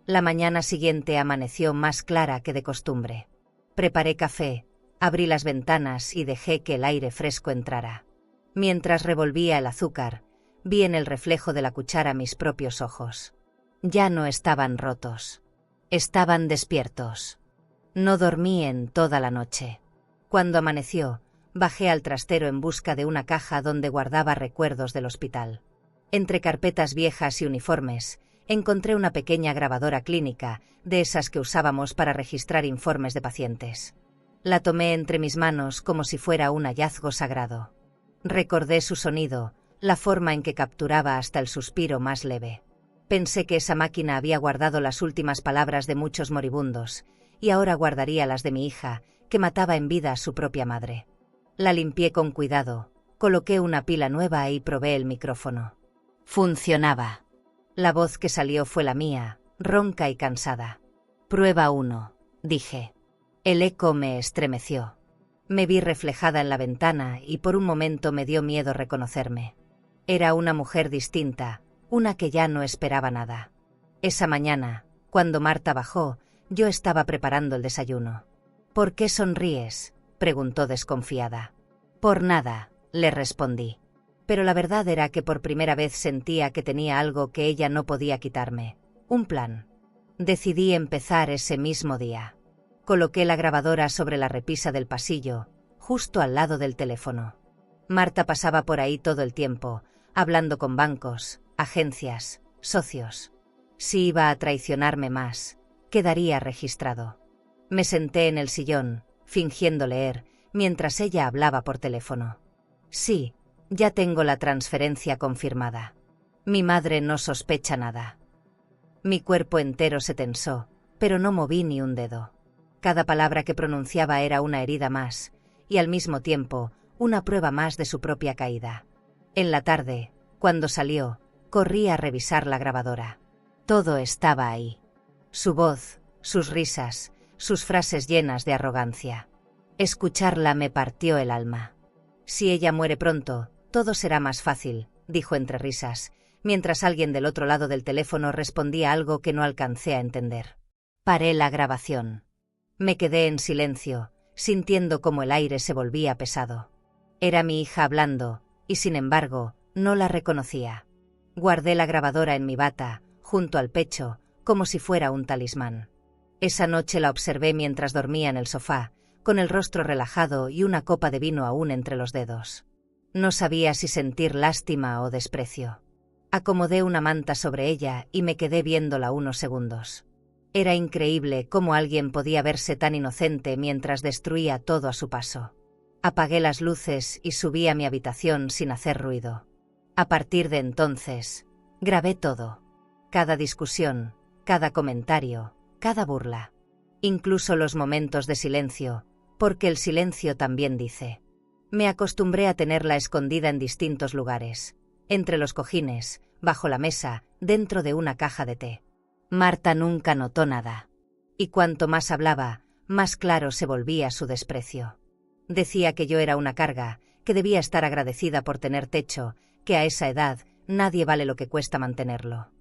La mañana siguiente amaneció más clara que de costumbre. Preparé café, abrí las ventanas y dejé que el aire fresco entrara. Mientras revolvía el azúcar, vi en el reflejo de la cuchara mis propios ojos. Ya no estaban rotos. Estaban despiertos. No dormí en toda la noche. Cuando amaneció, bajé al trastero en busca de una caja donde guardaba recuerdos del hospital. Entre carpetas viejas y uniformes, encontré una pequeña grabadora clínica, de esas que usábamos para registrar informes de pacientes. La tomé entre mis manos como si fuera un hallazgo sagrado. Recordé su sonido, la forma en que capturaba hasta el suspiro más leve. Pensé que esa máquina había guardado las últimas palabras de muchos moribundos, y ahora guardaría las de mi hija, que mataba en vida a su propia madre. La limpié con cuidado, coloqué una pila nueva y probé el micrófono. Funcionaba. La voz que salió fue la mía, ronca y cansada. Prueba 1, dije. El eco me estremeció. Me vi reflejada en la ventana y por un momento me dio miedo reconocerme. Era una mujer distinta, una que ya no esperaba nada. Esa mañana, cuando Marta bajó, yo estaba preparando el desayuno. ¿Por qué sonríes?, preguntó desconfiada. Por nada, le respondí. Pero la verdad era que por primera vez sentía que tenía algo que ella no podía quitarme. Un plan. Decidí empezar ese mismo día. Coloqué la grabadora sobre la repisa del pasillo, justo al lado del teléfono. Marta pasaba por ahí todo el tiempo, hablando con bancos, agencias, socios. Si iba a traicionarme más, quedaría registrado. Me senté en el sillón, fingiendo leer, mientras ella hablaba por teléfono. Sí, ya tengo la transferencia confirmada. Mi madre no sospecha nada. Mi cuerpo entero se tensó, pero no moví ni un dedo. Cada palabra que pronunciaba era una herida más, y al mismo tiempo, una prueba más de su propia caída. En la tarde, cuando salió, corrí a revisar la grabadora. Todo estaba ahí. Su voz, sus risas, sus frases llenas de arrogancia. Escucharla me partió el alma. Si ella muere pronto, todo será más fácil, dijo entre risas, mientras alguien del otro lado del teléfono respondía algo que no alcancé a entender. Paré la grabación. Me quedé en silencio, sintiendo cómo el aire se volvía pesado. Era mi hija hablando, y sin embargo, no la reconocía. Guardé la grabadora en mi bata, junto al pecho, como si fuera un talismán. Esa noche la observé mientras dormía en el sofá, con el rostro relajado y una copa de vino aún entre los dedos. No sabía si sentir lástima o desprecio. Acomodé una manta sobre ella y me quedé viéndola unos segundos. Era increíble cómo alguien podía verse tan inocente mientras destruía todo a su paso. Apagué las luces y subí a mi habitación sin hacer ruido. A partir de entonces, grabé todo. Cada discusión, cada comentario, cada burla. incluso los momentos de silencio, porque el silencio también dice. Me acostumbré a tenerla escondida en distintos lugares, entre los cojines, bajo la mesa, dentro de una caja de té. Marta nunca notó nada. Y cuanto más hablaba, más claro se volvía su desprecio. Decía que yo era una carga, que debía estar agradecida por tener techo, que a esa edad nadie vale lo que cuesta mantenerlo.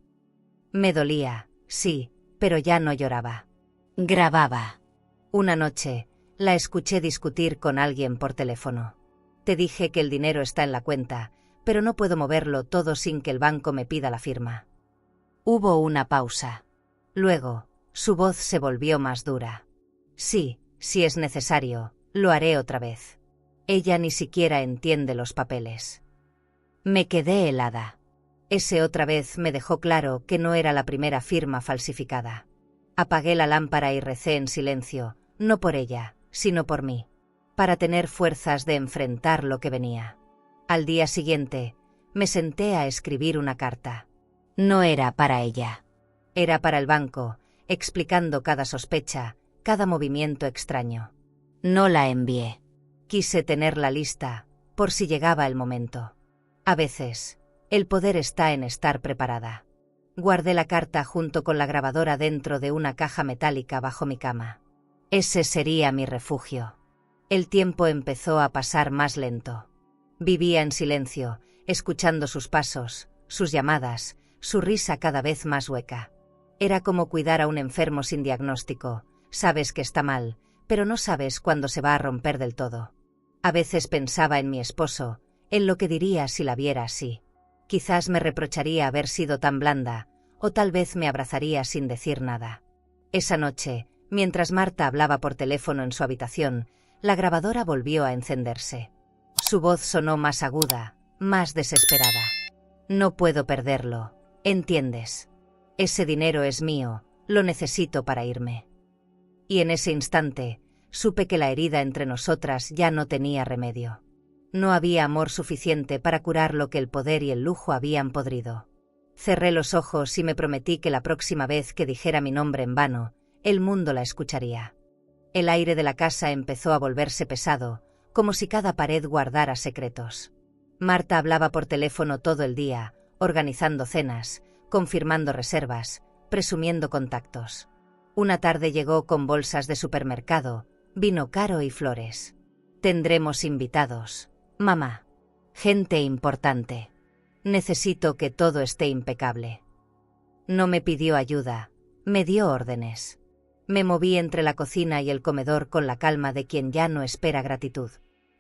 Me dolía, sí, pero ya no lloraba. Grababa. Una noche, la escuché discutir con alguien por teléfono. Te dije que el dinero está en la cuenta, pero no puedo moverlo todo sin que el banco me pida la firma. Hubo una pausa. Luego, su voz se volvió más dura. Sí, si es necesario, lo haré otra vez. Ella ni siquiera entiende los papeles. Me quedé helada. Ese otra vez me dejó claro que no era la primera firma falsificada. Apagué la lámpara y recé en silencio, no por ella, sino por mí, para tener fuerzas de enfrentar lo que venía. Al día siguiente, me senté a escribir una carta. No era para ella. Era para el banco, explicando cada sospecha, cada movimiento extraño. No la envié. Quise tenerla lista, por si llegaba el momento. A veces, el poder está en estar preparada. Guardé la carta junto con la grabadora dentro de una caja metálica bajo mi cama. Ese sería mi refugio. El tiempo empezó a pasar más lento. Vivía en silencio, escuchando sus pasos, sus llamadas, su risa cada vez más hueca. Era como cuidar a un enfermo sin diagnóstico. Sabes que está mal, pero no sabes cuándo se va a romper del todo. A veces pensaba en mi esposo, en lo que diría si la viera así. Quizás me reprocharía haber sido tan blanda, o tal vez me abrazaría sin decir nada. Esa noche, mientras Marta hablaba por teléfono en su habitación, la grabadora volvió a encenderse. Su voz sonó más aguda, más desesperada. No puedo perderlo, ¿entiendes? Ese dinero es mío, lo necesito para irme. Y en ese instante, supe que la herida entre nosotras ya no tenía remedio. No había amor suficiente para curar lo que el poder y el lujo habían podrido. Cerré los ojos y me prometí que la próxima vez que dijera mi nombre en vano, el mundo la escucharía. El aire de la casa empezó a volverse pesado, como si cada pared guardara secretos. Marta hablaba por teléfono todo el día, organizando cenas, confirmando reservas, presumiendo contactos. Una tarde llegó con bolsas de supermercado, vino caro y flores. Tendremos invitados, mamá. Gente importante. Necesito que todo esté impecable. No me pidió ayuda, me dio órdenes. Me moví entre la cocina y el comedor con la calma de quien ya no espera gratitud.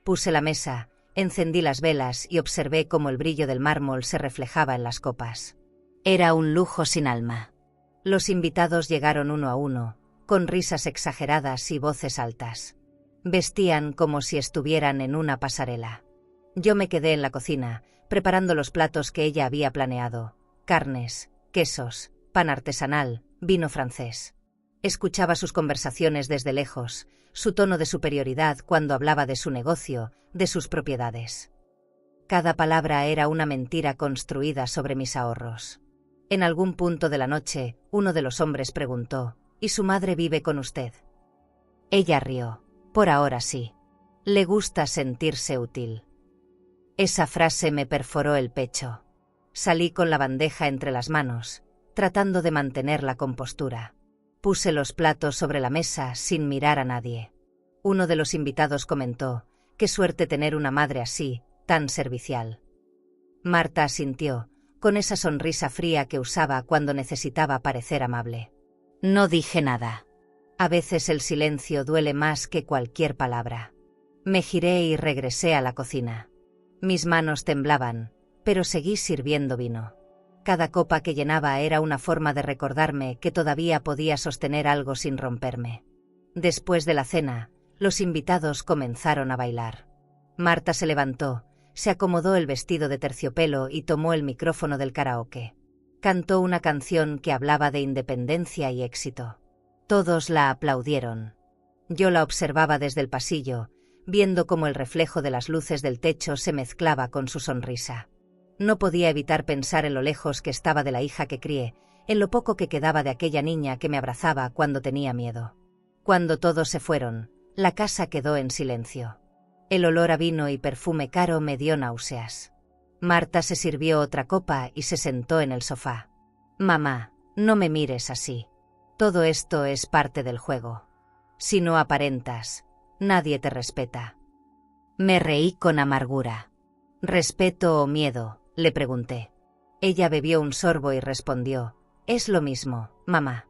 Puse la mesa, encendí las velas y observé cómo el brillo del mármol se reflejaba en las copas. Era un lujo sin alma. Los invitados llegaron uno a uno, con risas exageradas y voces altas. Vestían como si estuvieran en una pasarela. Yo me quedé en la cocina, preparando los platos que ella había planeado: carnes, quesos, pan artesanal, vino francés. Escuchaba sus conversaciones desde lejos, su tono de superioridad cuando hablaba de su negocio, de sus propiedades. Cada palabra era una mentira construida sobre mis ahorros. En algún punto de la noche, uno de los hombres preguntó: ¿Y su madre vive con usted? Ella rió. Por ahora sí. Le gusta sentirse útil. Esa frase me perforó el pecho. Salí con la bandeja entre las manos, tratando de mantener la compostura. Puse los platos sobre la mesa sin mirar a nadie. Uno de los invitados comentó: «Qué suerte tener una madre así, tan servicial». Marta asintió, con esa sonrisa fría que usaba cuando necesitaba parecer amable. No dije nada. A veces el silencio duele más que cualquier palabra. Me giré y regresé a la cocina. Mis manos temblaban, pero seguí sirviendo vino. Cada copa que llenaba era una forma de recordarme que todavía podía sostener algo sin romperme. Después de la cena, los invitados comenzaron a bailar. Marta se levantó, se acomodó el vestido de terciopelo y tomó el micrófono del karaoke. Cantó una canción que hablaba de independencia y éxito. Todos la aplaudieron. Yo la observaba desde el pasillo, viendo cómo el reflejo de las luces del techo se mezclaba con su sonrisa. No podía evitar pensar en lo lejos que estaba de la hija que crié, en lo poco que quedaba de aquella niña que me abrazaba cuando tenía miedo. Cuando todos se fueron, la casa quedó en silencio. El olor a vino y perfume caro me dio náuseas. Marta se sirvió otra copa y se sentó en el sofá. Mamá, no me mires así. Todo esto es parte del juego. Si no aparentas, nadie te respeta. Me reí con amargura. ¿Respeto o miedo?, le pregunté. Ella bebió un sorbo y respondió: es lo mismo, mamá.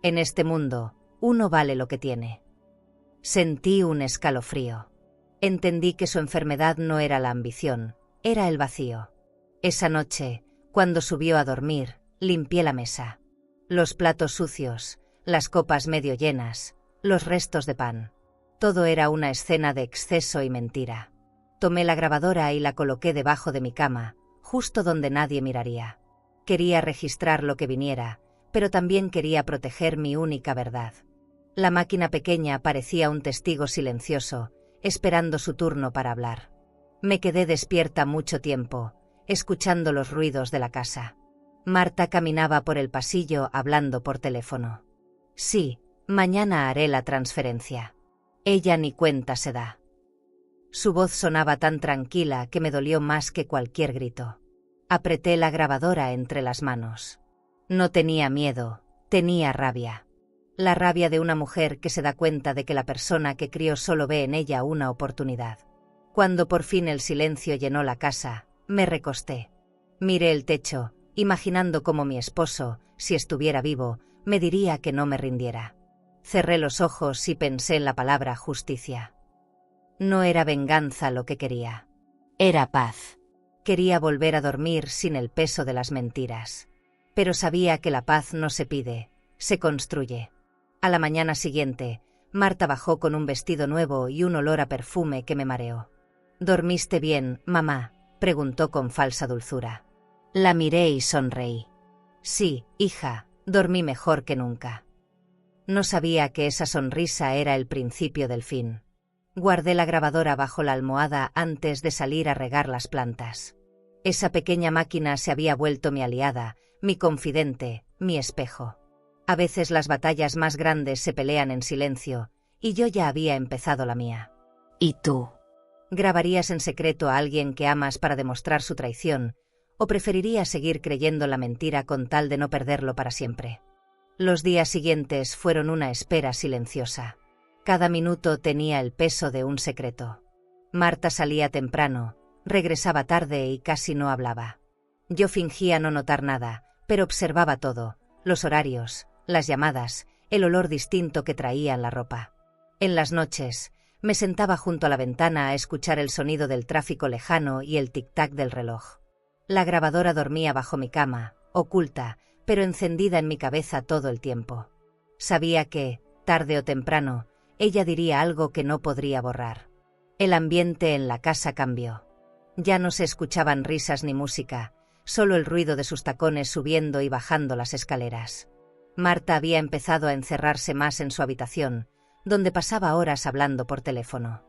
En este mundo, uno vale lo que tiene. Sentí un escalofrío. Entendí que su enfermedad no era la ambición, era el vacío. Esa noche, cuando subió a dormir, limpié la mesa. Los platos sucios, las copas medio llenas, los restos de pan. Todo era una escena de exceso y mentira. Tomé la grabadora y la coloqué debajo de mi cama, justo donde nadie miraría. Quería registrar lo que viniera, pero también quería proteger mi única verdad. La máquina pequeña parecía un testigo silencioso, esperando su turno para hablar. Me quedé despierta mucho tiempo, escuchando los ruidos de la casa. Marta caminaba por el pasillo hablando por teléfono. Sí, mañana haré la transferencia. Ella ni cuenta se da. Su voz sonaba tan tranquila que me dolió más que cualquier grito. Apreté la grabadora entre las manos. No tenía miedo, tenía rabia. La rabia de una mujer que se da cuenta de que la persona que crió solo ve en ella una oportunidad. Cuando por fin el silencio llenó la casa, me recosté. Miré el techo, imaginando cómo mi esposo, si estuviera vivo, me diría que no me rindiera. Cerré los ojos y pensé en la palabra justicia. No era venganza lo que quería. Era paz. Quería volver a dormir sin el peso de las mentiras. Pero sabía que la paz no se pide, se construye. A la mañana siguiente, Marta bajó con un vestido nuevo y un olor a perfume que me mareó. ¿Dormiste bien, mamá?, preguntó con falsa dulzura. La miré y sonreí. Sí, hija, dormí mejor que nunca. No sabía que esa sonrisa era el principio del fin. Guardé la grabadora bajo la almohada antes de salir a regar las plantas. Esa pequeña máquina se había vuelto mi aliada, mi confidente, mi espejo. A veces las batallas más grandes se pelean en silencio, y yo ya había empezado la mía. ¿Y tú? ¿Grabarías en secreto a alguien que amas para demostrar su traición, o preferirías seguir creyendo la mentira con tal de no perderlo para siempre? Los días siguientes fueron una espera silenciosa. Cada minuto tenía el peso de un secreto. Marta salía temprano, regresaba tarde y casi no hablaba. Yo fingía no notar nada, pero observaba todo, los horarios, las llamadas, el olor distinto que traían la ropa. En las noches, me sentaba junto a la ventana a escuchar el sonido del tráfico lejano y el tic-tac del reloj. La grabadora dormía bajo mi cama, oculta, pero encendida en mi cabeza todo el tiempo. Sabía que, tarde o temprano, ella diría algo que no podría borrar. El ambiente en la casa cambió. Ya no se escuchaban risas ni música, solo el ruido de sus tacones subiendo y bajando las escaleras. Marta había empezado a encerrarse más en su habitación, donde pasaba horas hablando por teléfono.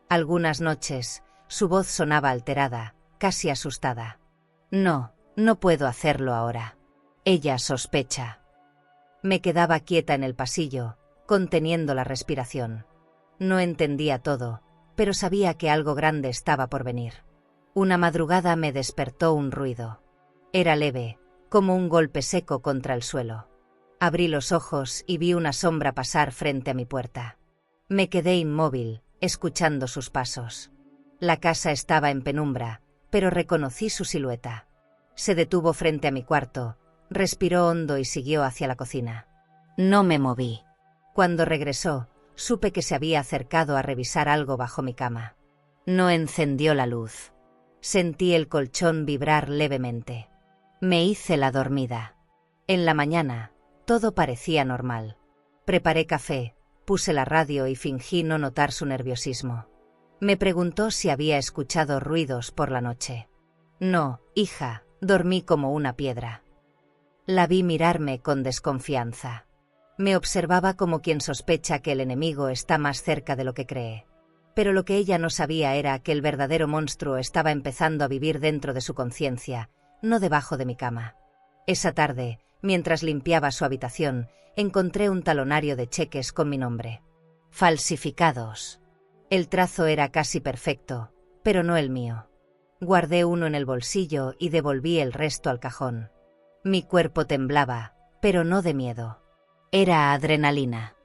Algunas noches, su voz sonaba alterada, casi asustada. No, no puedo hacerlo ahora. Ella sospecha. Me quedaba quieta en el pasillo, conteniendo la respiración. No entendía todo, pero sabía que algo grande estaba por venir. Una madrugada me despertó un ruido. Era leve, como un golpe seco contra el suelo. Abrí los ojos y vi una sombra pasar frente a mi puerta. Me quedé inmóvil, escuchando sus pasos. La casa estaba en penumbra, pero reconocí su silueta. Se detuvo frente a mi cuarto, respiró hondo y siguió hacia la cocina. No me moví. Cuando regresó, supe que se había acercado a revisar algo bajo mi cama. No encendió la luz. Sentí el colchón vibrar levemente. Me hice la dormida. En la mañana, todo parecía normal. Preparé café, puse la radio y fingí no notar su nerviosismo. Me preguntó si había escuchado ruidos por la noche. No, hija, dormí como una piedra. La vi mirarme con desconfianza. Me observaba como quien sospecha que el enemigo está más cerca de lo que cree. Pero lo que ella no sabía era que el verdadero monstruo estaba empezando a vivir dentro de su conciencia, no debajo de mi cama. Esa tarde, mientras limpiaba su habitación, encontré un talonario de cheques con mi nombre. Falsificados. El trazo era casi perfecto, pero no el mío. Guardé uno en el bolsillo y devolví el resto al cajón. Mi cuerpo temblaba, pero no de miedo. Era adrenalina.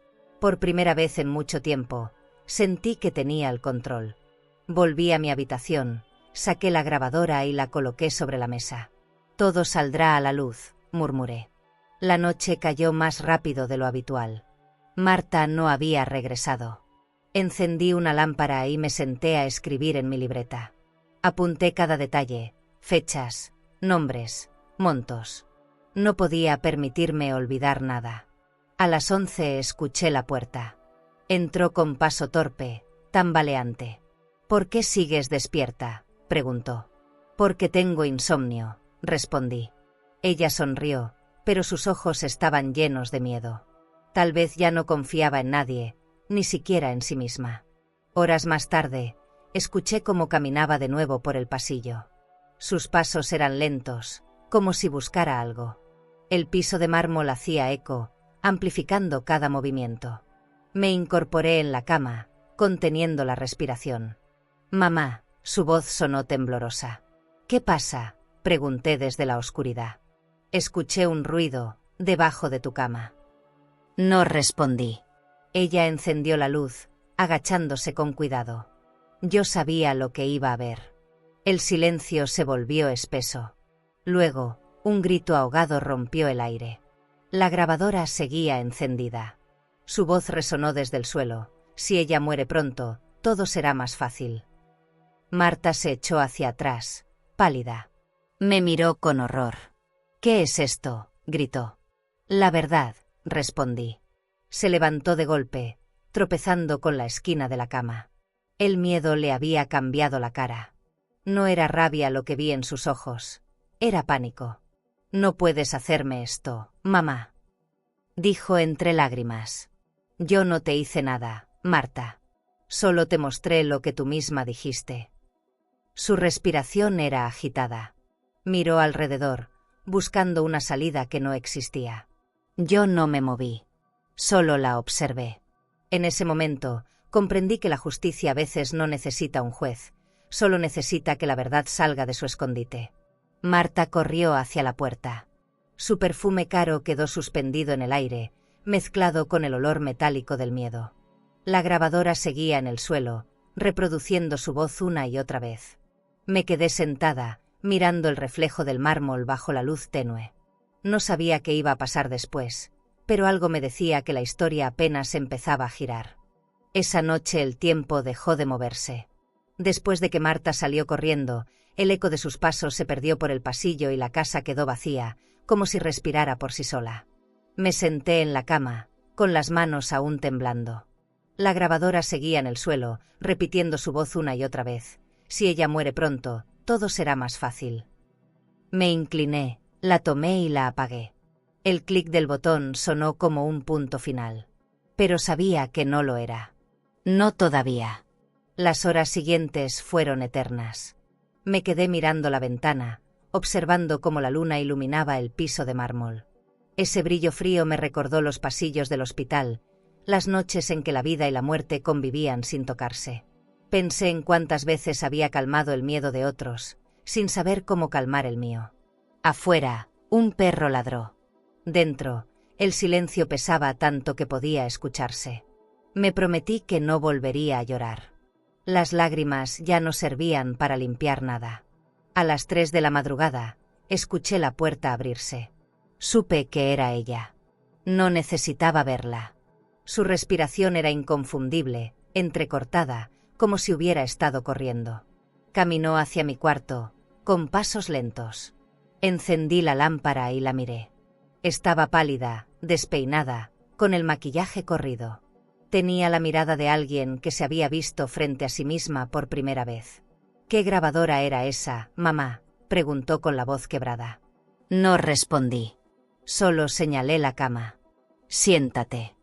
Por primera vez en mucho tiempo, sentí que tenía el control. Volví a mi habitación, saqué la grabadora y la coloqué sobre la mesa. Todo saldrá a la luz, murmuré. La noche cayó más rápido de lo habitual. Marta no había regresado. Encendí una lámpara y me senté a escribir en mi libreta. Apunté cada detalle, fechas, nombres, montos. No podía permitirme olvidar nada. A las 11 escuché la puerta. Entró con paso torpe, tambaleante. ¿Por qué sigues despierta?, preguntó. Porque tengo insomnio, respondí. Ella sonrió, pero sus ojos estaban llenos de miedo. Tal vez ya no confiaba en nadie, ni siquiera en sí misma. Horas más tarde, escuché cómo caminaba de nuevo por el pasillo. Sus pasos eran lentos, como si buscara algo. El piso de mármol hacía eco, amplificando cada movimiento. Me incorporé en la cama, conteniendo la respiración. «Mamá», su voz sonó temblorosa. «¿Qué pasa?», pregunté desde la oscuridad. «Escuché un ruido, debajo de tu cama». No respondí. Ella encendió la luz, agachándose con cuidado. Yo sabía lo que iba a ver. El silencio se volvió espeso. Luego, un grito ahogado rompió el aire. La grabadora seguía encendida. Su voz resonó desde el suelo. «Si ella muere pronto, todo será más fácil». Marta se echó hacia atrás, pálida. Me miró con horror. «¿Qué es esto?», gritó. «La verdad», respondí. Se levantó de golpe, tropezando con la esquina de la cama. El miedo le había cambiado la cara. No era rabia lo que vi en sus ojos. Era pánico. «No puedes hacerme esto, mamá», dijo entre lágrimas. «Yo no te hice nada, Marta. Solo te mostré lo que tú misma dijiste». Su respiración era agitada. Miró alrededor, buscando una salida que no existía. Yo no me moví. Solo la observé. En ese momento, comprendí que la justicia a veces no necesita un juez, solo necesita que la verdad salga de su escondite. Marta corrió hacia la puerta. Su perfume caro quedó suspendido en el aire, mezclado con el olor metálico del miedo. La grabadora seguía en el suelo, reproduciendo su voz una y otra vez. Me quedé sentada, mirando el reflejo del mármol bajo la luz tenue. No sabía qué iba a pasar después, pero algo me decía que la historia apenas empezaba a girar. Esa noche el tiempo dejó de moverse. Después de que Marta salió corriendo, el eco de sus pasos se perdió por el pasillo y la casa quedó vacía, como si respirara por sí sola. Me senté en la cama, con las manos aún temblando. La grabadora seguía en el suelo, repitiendo su voz una y otra vez. «Si ella muere pronto, todo será más fácil». Me incliné, la tomé y la apagué. El clic del botón sonó como un punto final. Pero sabía que no lo era. No todavía. Las horas siguientes fueron eternas. Me quedé mirando la ventana, observando cómo la luna iluminaba el piso de mármol. Ese brillo frío me recordó los pasillos del hospital, las noches en que la vida y la muerte convivían sin tocarse. Pensé en cuántas veces había calmado el miedo de otros, sin saber cómo calmar el mío. Afuera, un perro ladró. Dentro, el silencio pesaba tanto que podía escucharse. Me prometí que no volvería a llorar. Las lágrimas ya no servían para limpiar nada. A las 3 de la madrugada, escuché la puerta abrirse. Supe que era ella. No necesitaba verla. Su respiración era inconfundible, entrecortada, como si hubiera estado corriendo. Caminó hacia mi cuarto, con pasos lentos. Encendí la lámpara y la miré. Estaba pálida, despeinada, con el maquillaje corrido. Tenía la mirada de alguien que se había visto frente a sí misma por primera vez. «¿Qué grabadora era esa, mamá?», preguntó con la voz quebrada. No respondí. Solo señalé la cama. «Siéntate».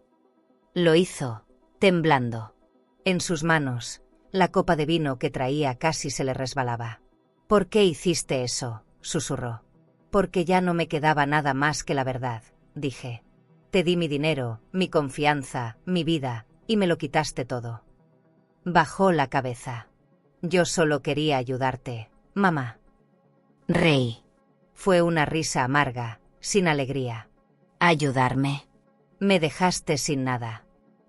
Lo hizo, temblando. En sus manos, la copa de vino que traía casi se le resbalaba. «¿Por qué hiciste eso?», susurró. «Porque ya no me quedaba nada más que la verdad», dije. «Te di mi dinero, mi confianza, mi vida, y me lo quitaste todo. Bajó la cabeza. Yo solo quería ayudarte, mamá. Rey. Fue una risa amarga, sin alegría. ¿Ayudarme? Me dejaste sin nada.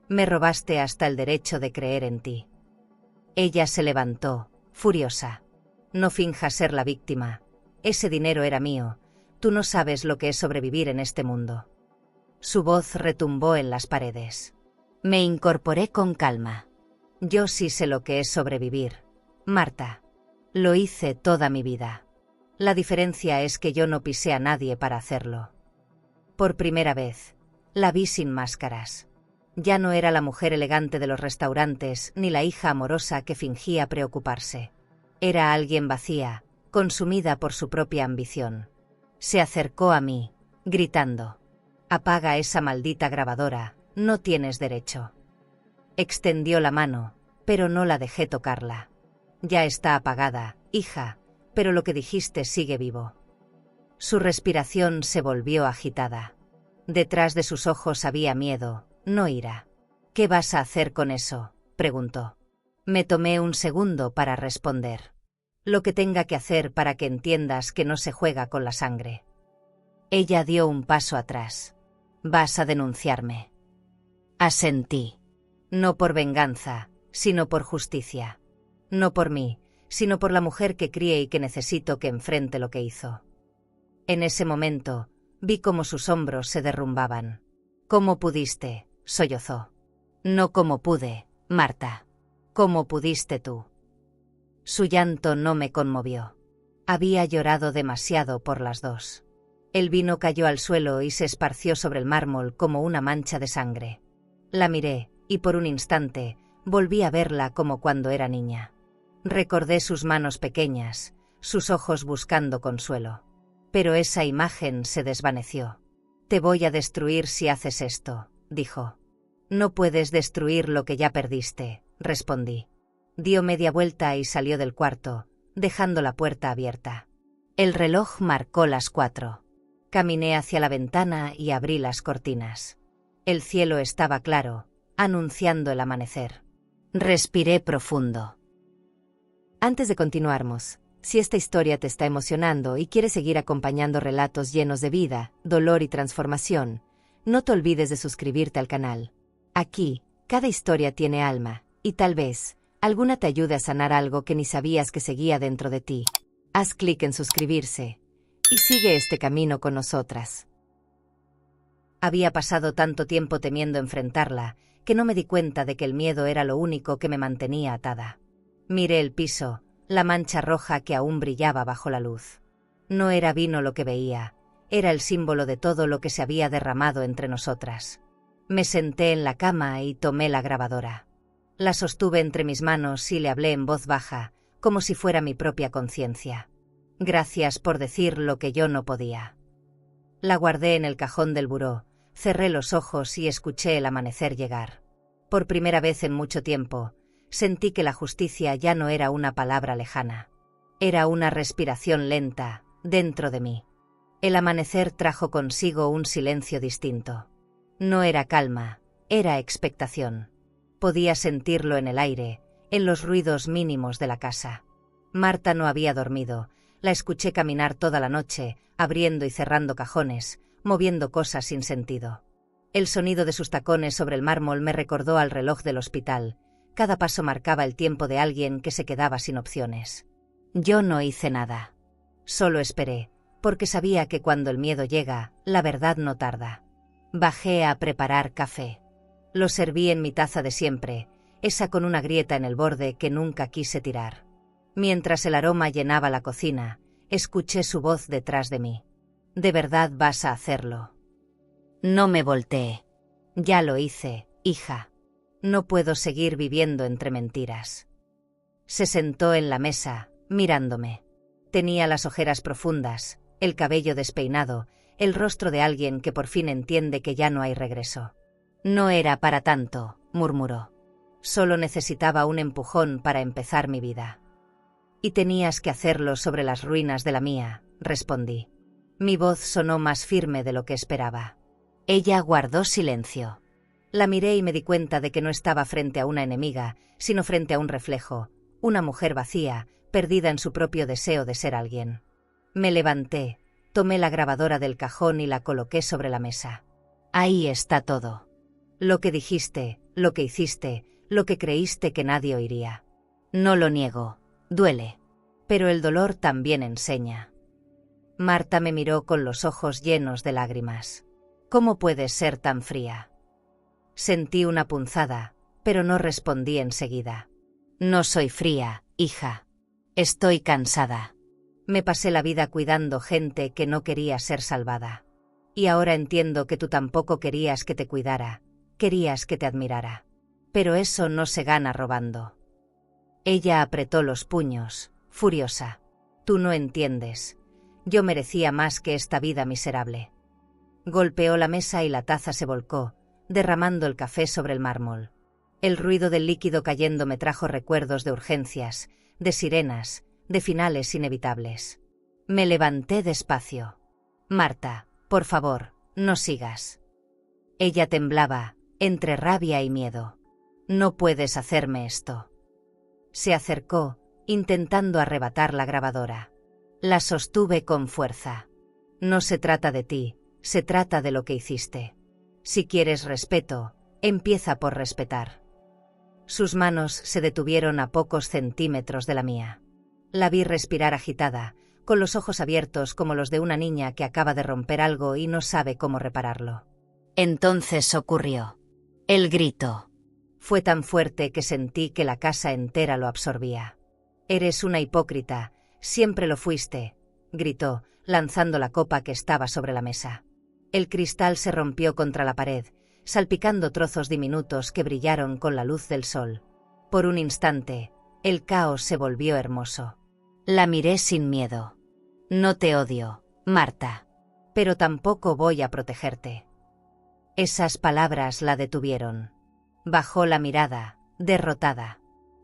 Me robaste hasta el derecho de creer en ti. Ella se levantó, furiosa. No finjas ser la víctima. Ese dinero era mío. Tú no sabes lo que es sobrevivir en este mundo. Su voz retumbó en las paredes. Me incorporé con calma. Yo sí sé lo que es sobrevivir, Marta. Lo hice toda mi vida. La diferencia es que yo no pisé a nadie para hacerlo. Por primera vez, la vi sin máscaras. Ya no era la mujer elegante de los restaurantes ni la hija amorosa que fingía preocuparse. Era alguien vacía, consumida por su propia ambición. Se acercó a mí, gritando: «Apaga esa maldita grabadora, no tienes derecho». Extendió la mano, pero no la dejé tocarla. «Ya está apagada, hija, pero lo que dijiste sigue vivo». Su respiración se volvió agitada. Detrás de sus ojos había miedo, no ira. «¿Qué vas a hacer con eso?», preguntó. Me tomé un segundo para responder. «Lo que tenga que hacer para que entiendas que no se juega con la sangre». Ella dio un paso atrás. «Vas a denunciarme». Asentí. No por venganza, sino por justicia. No por mí, sino por la mujer que crié y que necesito que enfrente lo que hizo. En ese momento, vi cómo sus hombros se derrumbaban. «¿Cómo pudiste?», sollozó. «No cómo pude, Marta. ¿Cómo pudiste tú?». Su llanto no me conmovió. Había llorado demasiado por las dos. El vino cayó al suelo y se esparció sobre el mármol como una mancha de sangre. La miré, y por un instante, volví a verla como cuando era niña. Recordé sus manos pequeñas, sus ojos buscando consuelo. Pero esa imagen se desvaneció. «Te voy a destruir si haces esto», dijo. «No puedes destruir lo que ya perdiste», respondí. Dio media vuelta y salió del cuarto, dejando la puerta abierta. El reloj marcó las 4. Caminé hacia la ventana y abrí las cortinas. El cielo estaba claro, anunciando el amanecer. Respiré profundo. Antes de continuarmos, si esta historia te está emocionando y quieres seguir acompañando relatos llenos de vida, dolor y transformación, no te olvides de suscribirte al canal. Aquí, cada historia tiene alma, y tal vez, alguna te ayude a sanar algo que ni sabías que seguía dentro de ti. Haz clic en suscribirse, y sigue este camino con nosotras. Había pasado tanto tiempo temiendo enfrentarla, que no me di cuenta de que el miedo era lo único que me mantenía atada. Miré el piso, la mancha roja que aún brillaba bajo la luz. No era vino lo que veía, era el símbolo de todo lo que se había derramado entre nosotras. Me senté en la cama y tomé la grabadora. La sostuve entre mis manos y le hablé en voz baja, como si fuera mi propia conciencia. «Gracias por decir lo que yo no podía». La guardé en el cajón del buró, cerré los ojos y escuché el amanecer llegar. Por primera vez en mucho tiempo, sentí que la justicia ya no era una palabra lejana. Era una respiración lenta, dentro de mí. El amanecer trajo consigo un silencio distinto. No era calma, era expectación. Podía sentirlo en el aire, en los ruidos mínimos de la casa. Marta no había dormido, la escuché caminar toda la noche, abriendo y cerrando cajones, moviendo cosas sin sentido. El sonido de sus tacones sobre el mármol me recordó al reloj del hospital. Cada paso marcaba el tiempo de alguien que se quedaba sin opciones. Yo no hice nada. Solo esperé, porque sabía que cuando el miedo llega, la verdad no tarda. Bajé a preparar café. Lo serví en mi taza de siempre, esa con una grieta en el borde que nunca quise tirar. Mientras el aroma llenaba la cocina, escuché su voz detrás de mí. «¿De verdad vas a hacerlo?». No me volteé. «Ya lo hice, hija. No puedo seguir viviendo entre mentiras». Se sentó en la mesa, mirándome. Tenía las ojeras profundas, el cabello despeinado, el rostro de alguien que por fin entiende que ya no hay regreso. «No era para tanto», murmuró. «Solo necesitaba un empujón para empezar mi vida». «Y tenías que hacerlo sobre las ruinas de la mía», respondí. Mi voz sonó más firme de lo que esperaba. Ella guardó silencio. La miré y me di cuenta de que no estaba frente a una enemiga, sino frente a un reflejo, una mujer vacía, perdida en su propio deseo de ser alguien. Me levanté, tomé la grabadora del cajón y la coloqué sobre la mesa. Ahí está todo. Lo que dijiste, lo que hiciste, lo que creíste que nadie oiría. No lo niego, duele. Pero el dolor también enseña. Marta me miró con los ojos llenos de lágrimas. ¿Cómo puedes ser tan fría? Sentí una punzada, pero no respondí enseguida. No soy fría, hija. Estoy cansada. Me pasé la vida cuidando gente que no quería ser salvada. Y ahora entiendo que tú tampoco querías que te cuidara, querías que te admirara. Pero eso no se gana robando. Ella apretó los puños, furiosa. Tú no entiendes. Yo merecía más que esta vida miserable. Golpeó la mesa y la taza se volcó, derramando el café sobre el mármol. El ruido del líquido cayendo me trajo recuerdos de urgencias, de sirenas, de finales inevitables. Me levanté despacio. Marta, por favor, no sigas. Ella temblaba, entre rabia y miedo. No puedes hacerme esto. Se acercó, intentando arrebatar la grabadora. La sostuve con fuerza. No se trata de ti, se trata de lo que hiciste. Si quieres respeto, empieza por respetar. Sus manos se detuvieron a pocos centímetros de la mía. La vi respirar agitada, con los ojos abiertos como los de una niña que acaba de romper algo y no sabe cómo repararlo. Entonces ocurrió. El grito. Fue tan fuerte que sentí que la casa entera lo absorbía. Eres una hipócrita, siempre lo fuiste, gritó, lanzando la copa que estaba sobre la mesa. El cristal se rompió contra la pared, salpicando trozos diminutos que brillaron con la luz del sol. Por un instante, el caos se volvió hermoso. La miré sin miedo. No te odio, Marta. Pero tampoco voy a protegerte. Esas palabras la detuvieron. Bajó la mirada, derrotada.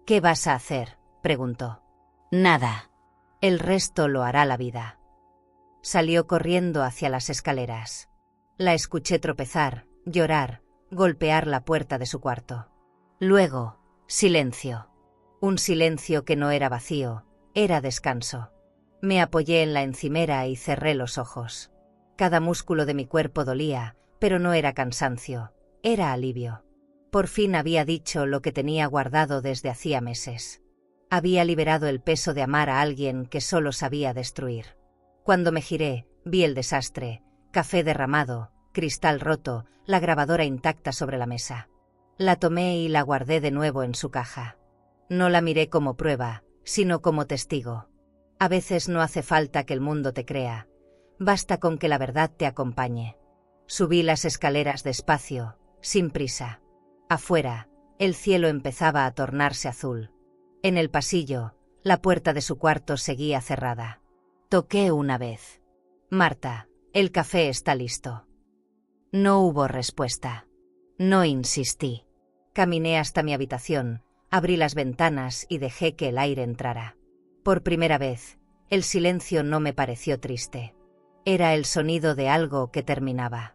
¿Qué vas a hacer?, preguntó. Nada. El resto lo hará la vida. Salió corriendo hacia las escaleras. La escuché tropezar, llorar, golpear la puerta de su cuarto. Luego, silencio. Un silencio que no era vacío, era descanso. Me apoyé en la encimera y cerré los ojos. Cada músculo de mi cuerpo dolía, pero no era cansancio, era alivio. Por fin había dicho lo que tenía guardado desde hacía meses. Había liberado el peso de amar a alguien que solo sabía destruir. Cuando me giré, vi el desastre, café derramado, cristal roto, la grabadora intacta sobre la mesa. La tomé y la guardé de nuevo en su caja. No la miré como prueba, sino como testigo. A veces no hace falta que el mundo te crea, basta con que la verdad te acompañe. Subí las escaleras despacio, sin prisa. Afuera, el cielo empezaba a tornarse azul. En el pasillo, la puerta de su cuarto seguía cerrada. Toqué una vez. Marta, el café está listo. No hubo respuesta. No insistí. Caminé hasta mi habitación, abrí las ventanas y dejé que el aire entrara. Por primera vez, el silencio no me pareció triste. Era el sonido de algo que terminaba.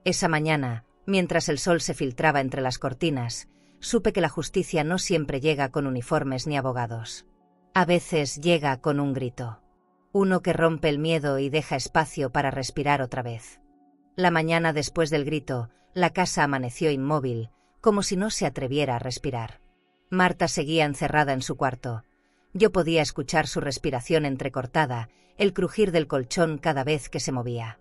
Esa mañana, mientras el sol se filtraba entre las cortinas, supe que la justicia no siempre llega con uniformes ni abogados. A veces llega con un grito. Uno que rompe el miedo y deja espacio para respirar otra vez. La mañana después del grito, la casa amaneció inmóvil, como si no se atreviera a respirar. Marta seguía encerrada en su cuarto. Yo podía escuchar su respiración entrecortada, el crujir del colchón cada vez que se movía.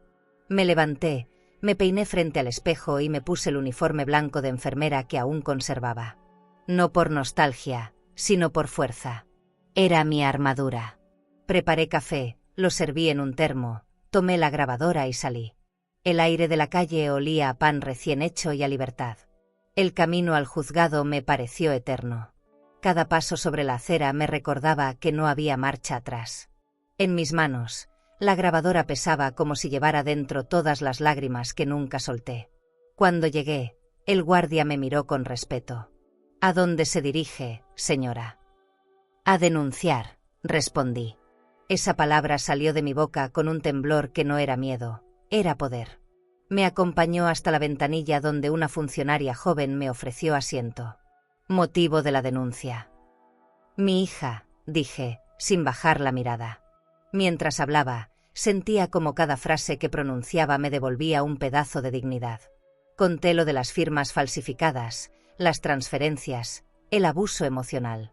Me levanté, me peiné frente al espejo y me puse el uniforme blanco de enfermera que aún conservaba. No por nostalgia, sino por fuerza. Era mi armadura. Preparé café, lo serví en un termo, tomé la grabadora y salí. El aire de la calle olía a pan recién hecho y a libertad. El camino al juzgado me pareció eterno. Cada paso sobre la acera me recordaba que no había marcha atrás. En mis manos, la grabadora pesaba como si llevara dentro todas las lágrimas que nunca solté. Cuando llegué, el guardia me miró con respeto. ¿A dónde se dirige, señora? A denunciar, respondí. Esa palabra salió de mi boca con un temblor que no era miedo, era poder. Me acompañó hasta la ventanilla donde una funcionaria joven me ofreció asiento. Motivo de la denuncia. Mi hija, dije, sin bajar la mirada. Mientras hablaba, sentía como cada frase que pronunciaba me devolvía un pedazo de dignidad. Conté lo de las firmas falsificadas, las transferencias, el abuso emocional.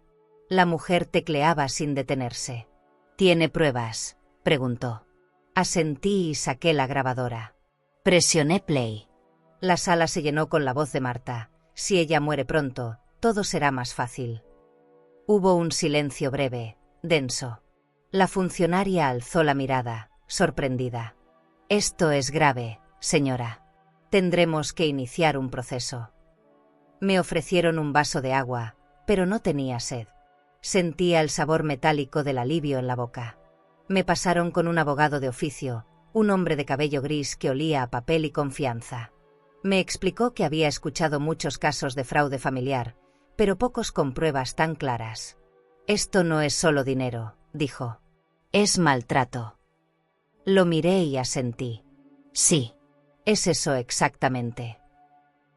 La mujer tecleaba sin detenerse. ¿Tiene pruebas?, preguntó. Asentí y saqué la grabadora. Presioné play. La sala se llenó con la voz de Marta. Si ella muere pronto, todo será más fácil. Hubo un silencio breve, denso. La funcionaria alzó la mirada, sorprendida. Esto es grave, señora. Tendremos que iniciar un proceso. Me ofrecieron un vaso de agua, pero no tenía sed. Sentía el sabor metálico del alivio en la boca. Me pasaron con un abogado de oficio, un hombre de cabello gris que olía a papel y confianza. Me explicó que había escuchado muchos casos de fraude familiar, pero pocos con pruebas tan claras. Esto no es solo dinero, dijo. Es maltrato. Lo miré y asentí. Sí. Es eso exactamente.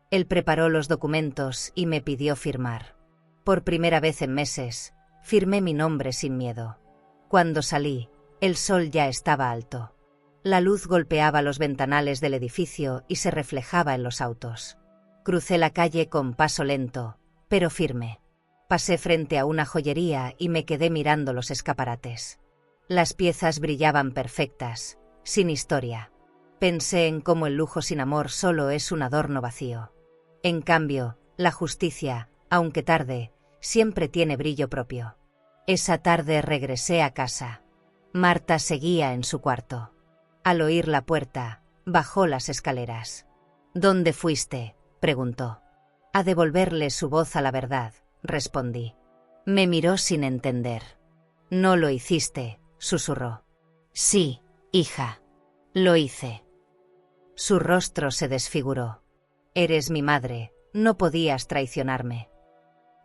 Él preparó los documentos y me pidió firmar. Por primera vez en meses, firmé mi nombre sin miedo. Cuando salí, el sol ya estaba alto. La luz golpeaba los ventanales del edificio y se reflejaba en los autos. Crucé la calle con paso lento, pero firme. Pasé frente a una joyería y me quedé mirando los escaparates. Las piezas brillaban perfectas, sin historia. Pensé en cómo el lujo sin amor solo es un adorno vacío. En cambio, la justicia, aunque tarde, siempre tiene brillo propio. Esa tarde regresé a casa. Marta seguía en su cuarto. Al oír la puerta, bajó las escaleras. ¿Dónde fuiste?, preguntó. A devolverle su voz a la verdad, respondí. Me miró sin entender. No lo hiciste, susurró. Sí, hija. Lo hice. Su rostro se desfiguró. Eres mi madre, no podías traicionarme.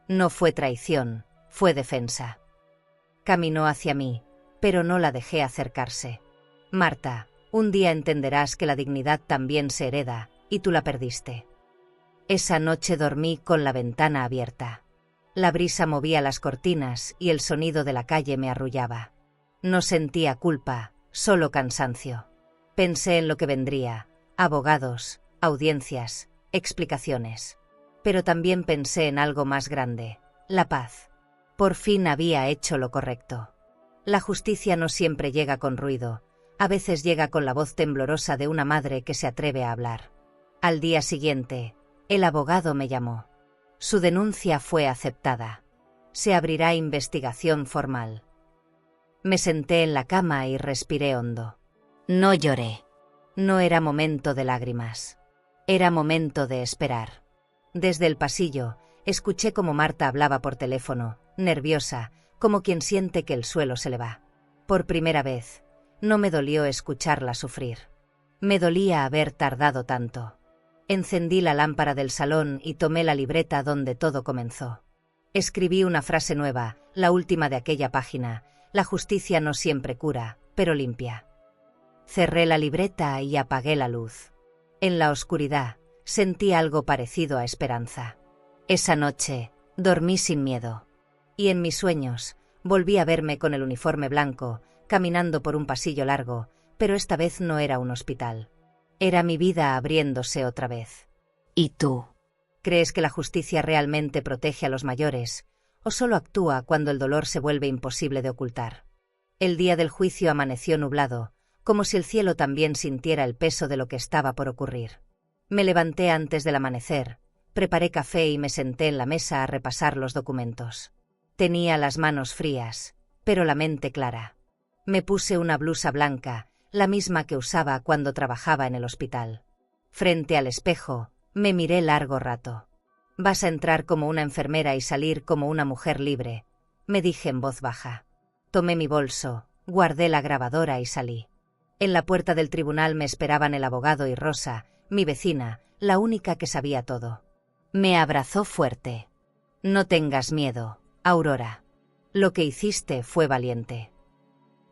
No fue traición, fue defensa. Caminó hacia mí, pero no la dejé acercarse. Marta, un día entenderás que la dignidad también se hereda, y tú la perdiste. Esa noche dormí con la ventana abierta. La brisa movía las cortinas y el sonido de la calle me arrullaba. No sentía culpa, solo cansancio. Pensé en lo que vendría, abogados, audiencias, explicaciones. Pero también pensé en algo más grande, la paz. Por fin había hecho lo correcto. La justicia no siempre llega con ruido, a veces llega con la voz temblorosa de una madre que se atreve a hablar. Al día siguiente, el abogado me llamó. Su denuncia fue aceptada. Se abrirá investigación formal. Me senté en la cama y respiré hondo. No lloré. No era momento de lágrimas. Era momento de esperar. Desde el pasillo, escuché cómo Marta hablaba por teléfono, nerviosa, como quien siente que el suelo se le va. Por primera vez, no me dolió escucharla sufrir. Me dolía haber tardado tanto. Encendí la lámpara del salón y tomé la libreta donde todo comenzó. Escribí una frase nueva, la última de aquella página. La justicia no siempre cura, pero limpia. Cerré la libreta y apagué la luz. En la oscuridad, sentí algo parecido a esperanza. Esa noche, dormí sin miedo. Y en mis sueños, volví a verme con el uniforme blanco, caminando por un pasillo largo, pero esta vez no era un hospital. Era mi vida abriéndose otra vez. ¿Y tú? ¿Crees que la justicia realmente protege a los mayores, o solo actúa cuando el dolor se vuelve imposible de ocultar? El día del juicio amaneció nublado, como si el cielo también sintiera el peso de lo que estaba por ocurrir. Me levanté antes del amanecer, preparé café y me senté en la mesa a repasar los documentos. Tenía las manos frías, pero la mente clara. Me puse una blusa blanca, la misma que usaba cuando trabajaba en el hospital. Frente al espejo, me miré largo rato. Vas a entrar como una enfermera y salir como una mujer libre, me dije en voz baja. Tomé mi bolso, guardé la grabadora y salí. En la puerta del tribunal me esperaban el abogado y Rosa, mi vecina, la única que sabía todo. Me abrazó fuerte. No tengas miedo, Aurora. Lo que hiciste fue valiente.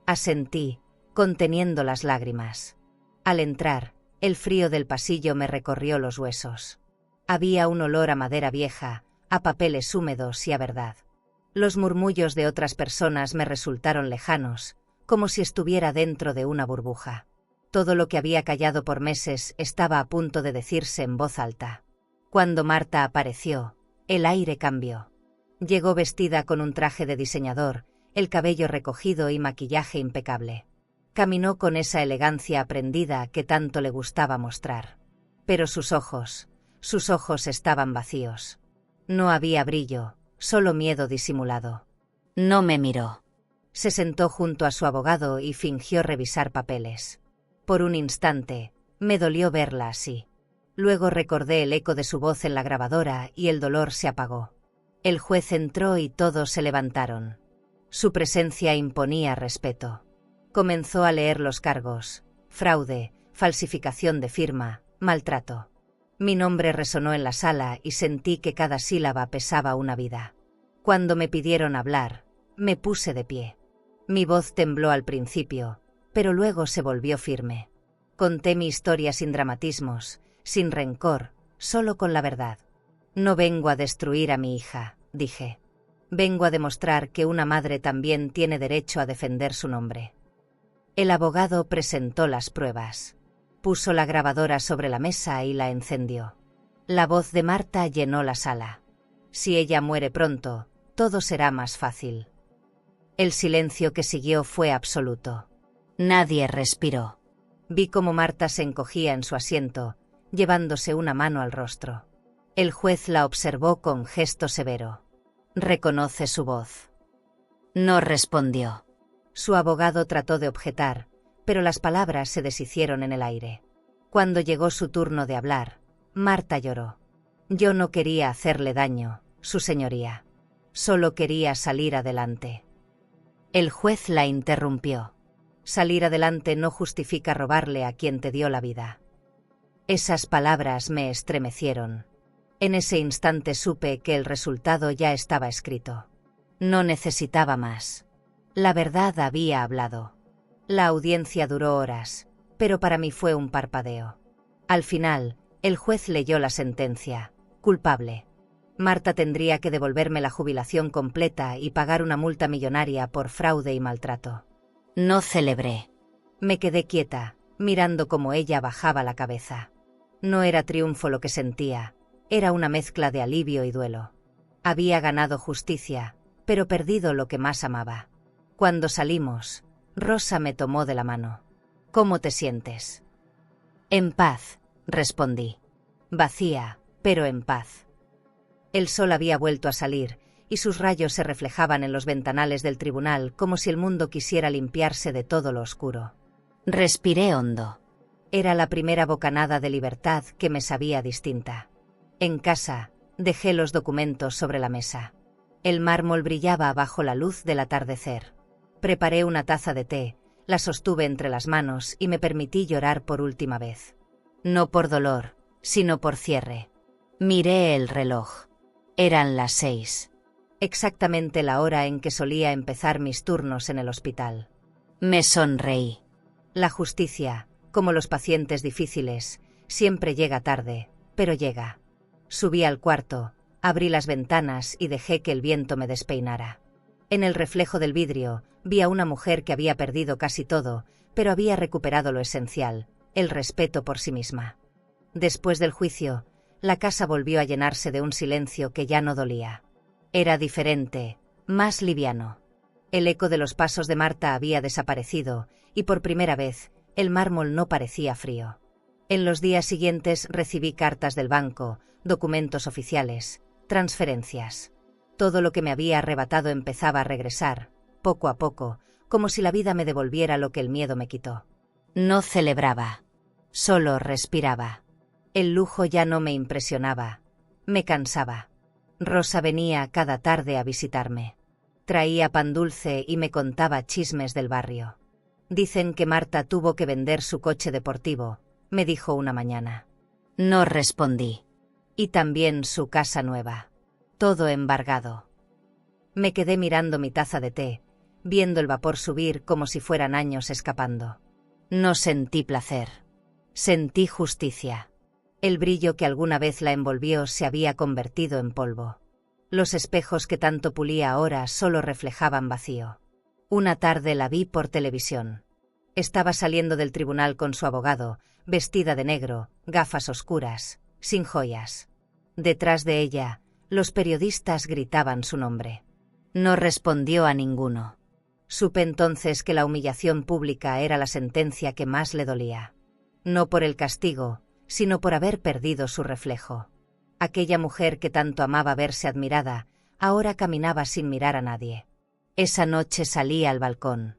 Asentí, conteniendo las lágrimas. Al entrar, El frío del pasillo me recorrió los huesos. Había un olor a madera vieja, a papeles húmedos y a verdad. Los murmullos de otras personas me resultaron lejanos, como si estuviera dentro de una burbuja. Todo lo que había callado por meses estaba a punto de decirse en voz alta. Cuando Marta apareció, el aire cambió. Llegó vestida con un traje de diseñador, el cabello recogido y maquillaje impecable. Caminó con esa elegancia aprendida que tanto le gustaba mostrar. Pero sus ojos estaban vacíos. No había brillo, solo miedo disimulado. No me miró. Se sentó junto a su abogado y fingió revisar papeles. Por un instante, me dolió verla así. Luego recordé el eco de su voz en la grabadora y el dolor se apagó. El juez entró y todos se levantaron. Su presencia imponía respeto. Comenzó a leer los cargos: fraude, falsificación de firma, maltrato. Mi nombre resonó en la sala y sentí que cada sílaba pesaba una vida. Cuando me pidieron hablar, me puse de pie. Mi voz tembló al principio, pero luego se volvió firme. Conté mi historia sin dramatismos, sin rencor, solo con la verdad. No vengo a destruir a mi hija, dije. Vengo a demostrar que una madre también tiene derecho a defender su nombre. El abogado presentó las pruebas. Puso la grabadora sobre la mesa y la encendió. La voz de Marta llenó la sala. Si ella muere pronto, todo será más fácil. El silencio que siguió fue absoluto. Nadie respiró. Vi cómo Marta se encogía en su asiento, llevándose una mano al rostro. El juez la observó con gesto severo. ¿Reconoce su voz? No respondió. Su abogado trató de objetar, pero las palabras se deshicieron en el aire. Cuando llegó su turno de hablar, Marta lloró. Yo no quería hacerle daño, su señoría. Solo quería salir adelante. El juez la interrumpió. Salir adelante no justifica robarle a quien te dio la vida. Esas palabras me estremecieron. En ese instante supe que el resultado ya estaba escrito. No necesitaba más. La verdad había hablado. La audiencia duró horas, pero para mí fue un parpadeo. Al final, el juez leyó la sentencia: culpable. Marta tendría que devolverme la jubilación completa y pagar una multa millonaria por fraude y maltrato. No celebré. Me quedé quieta, mirando cómo ella bajaba la cabeza. No era triunfo lo que sentía, era una mezcla de alivio y duelo. Había ganado justicia, pero perdido lo que más amaba. Cuando salimos, Rosa me tomó de la mano. ¿Cómo te sientes? En paz, respondí. Vacía, pero en paz. El sol había vuelto a salir, y sus rayos se reflejaban en los ventanales del tribunal como si el mundo quisiera limpiarse de todo lo oscuro. Respiré hondo. Era la primera bocanada de libertad que me sabía distinta. En casa, dejé los documentos sobre la mesa. El mármol brillaba bajo la luz del atardecer. Preparé una taza de té, la sostuve entre las manos y me permití llorar por última vez. No por dolor, sino por cierre. Miré el reloj. Eran las 6. Exactamente la hora en que solía empezar mis turnos en el hospital. Me sonreí. La justicia, como los pacientes difíciles, siempre llega tarde, pero llega. Subí al cuarto, abrí las ventanas y dejé que el viento me despeinara. En el reflejo del vidrio, vi a una mujer que había perdido casi todo, pero había recuperado lo esencial, el respeto por sí misma. Después del juicio, la casa volvió a llenarse de un silencio que ya no dolía. Era diferente, más liviano. El eco de los pasos de Marta había desaparecido, y por primera vez, el mármol no parecía frío. En los días siguientes recibí cartas del banco, documentos oficiales, transferencias. Todo lo que me había arrebatado empezaba a regresar, poco a poco, como si la vida me devolviera lo que el miedo me quitó. No celebraba. Solo respiraba. El lujo ya no me impresionaba. Me cansaba. Rosa venía cada tarde a visitarme. Traía pan dulce y me contaba chismes del barrio. Dicen que Marta tuvo que vender su coche deportivo, me dijo una mañana. No respondí. Y también su casa nueva. Todo embargado. Me quedé mirando mi taza de té, viendo el vapor subir como si fueran años escapando. No sentí placer. Sentí justicia. El brillo que alguna vez la envolvió se había convertido en polvo. Los espejos que tanto pulía ahora solo reflejaban vacío. Una tarde la vi por televisión. Estaba saliendo del tribunal con su abogado, vestida de negro, gafas oscuras, sin joyas. Detrás de ella, los periodistas gritaban su nombre. No respondió a ninguno. Supe entonces que la humillación pública era la sentencia que más le dolía. No por el castigo, sino por haber perdido su reflejo. Aquella mujer que tanto amaba verse admirada, ahora caminaba sin mirar a nadie. Esa noche salí al balcón.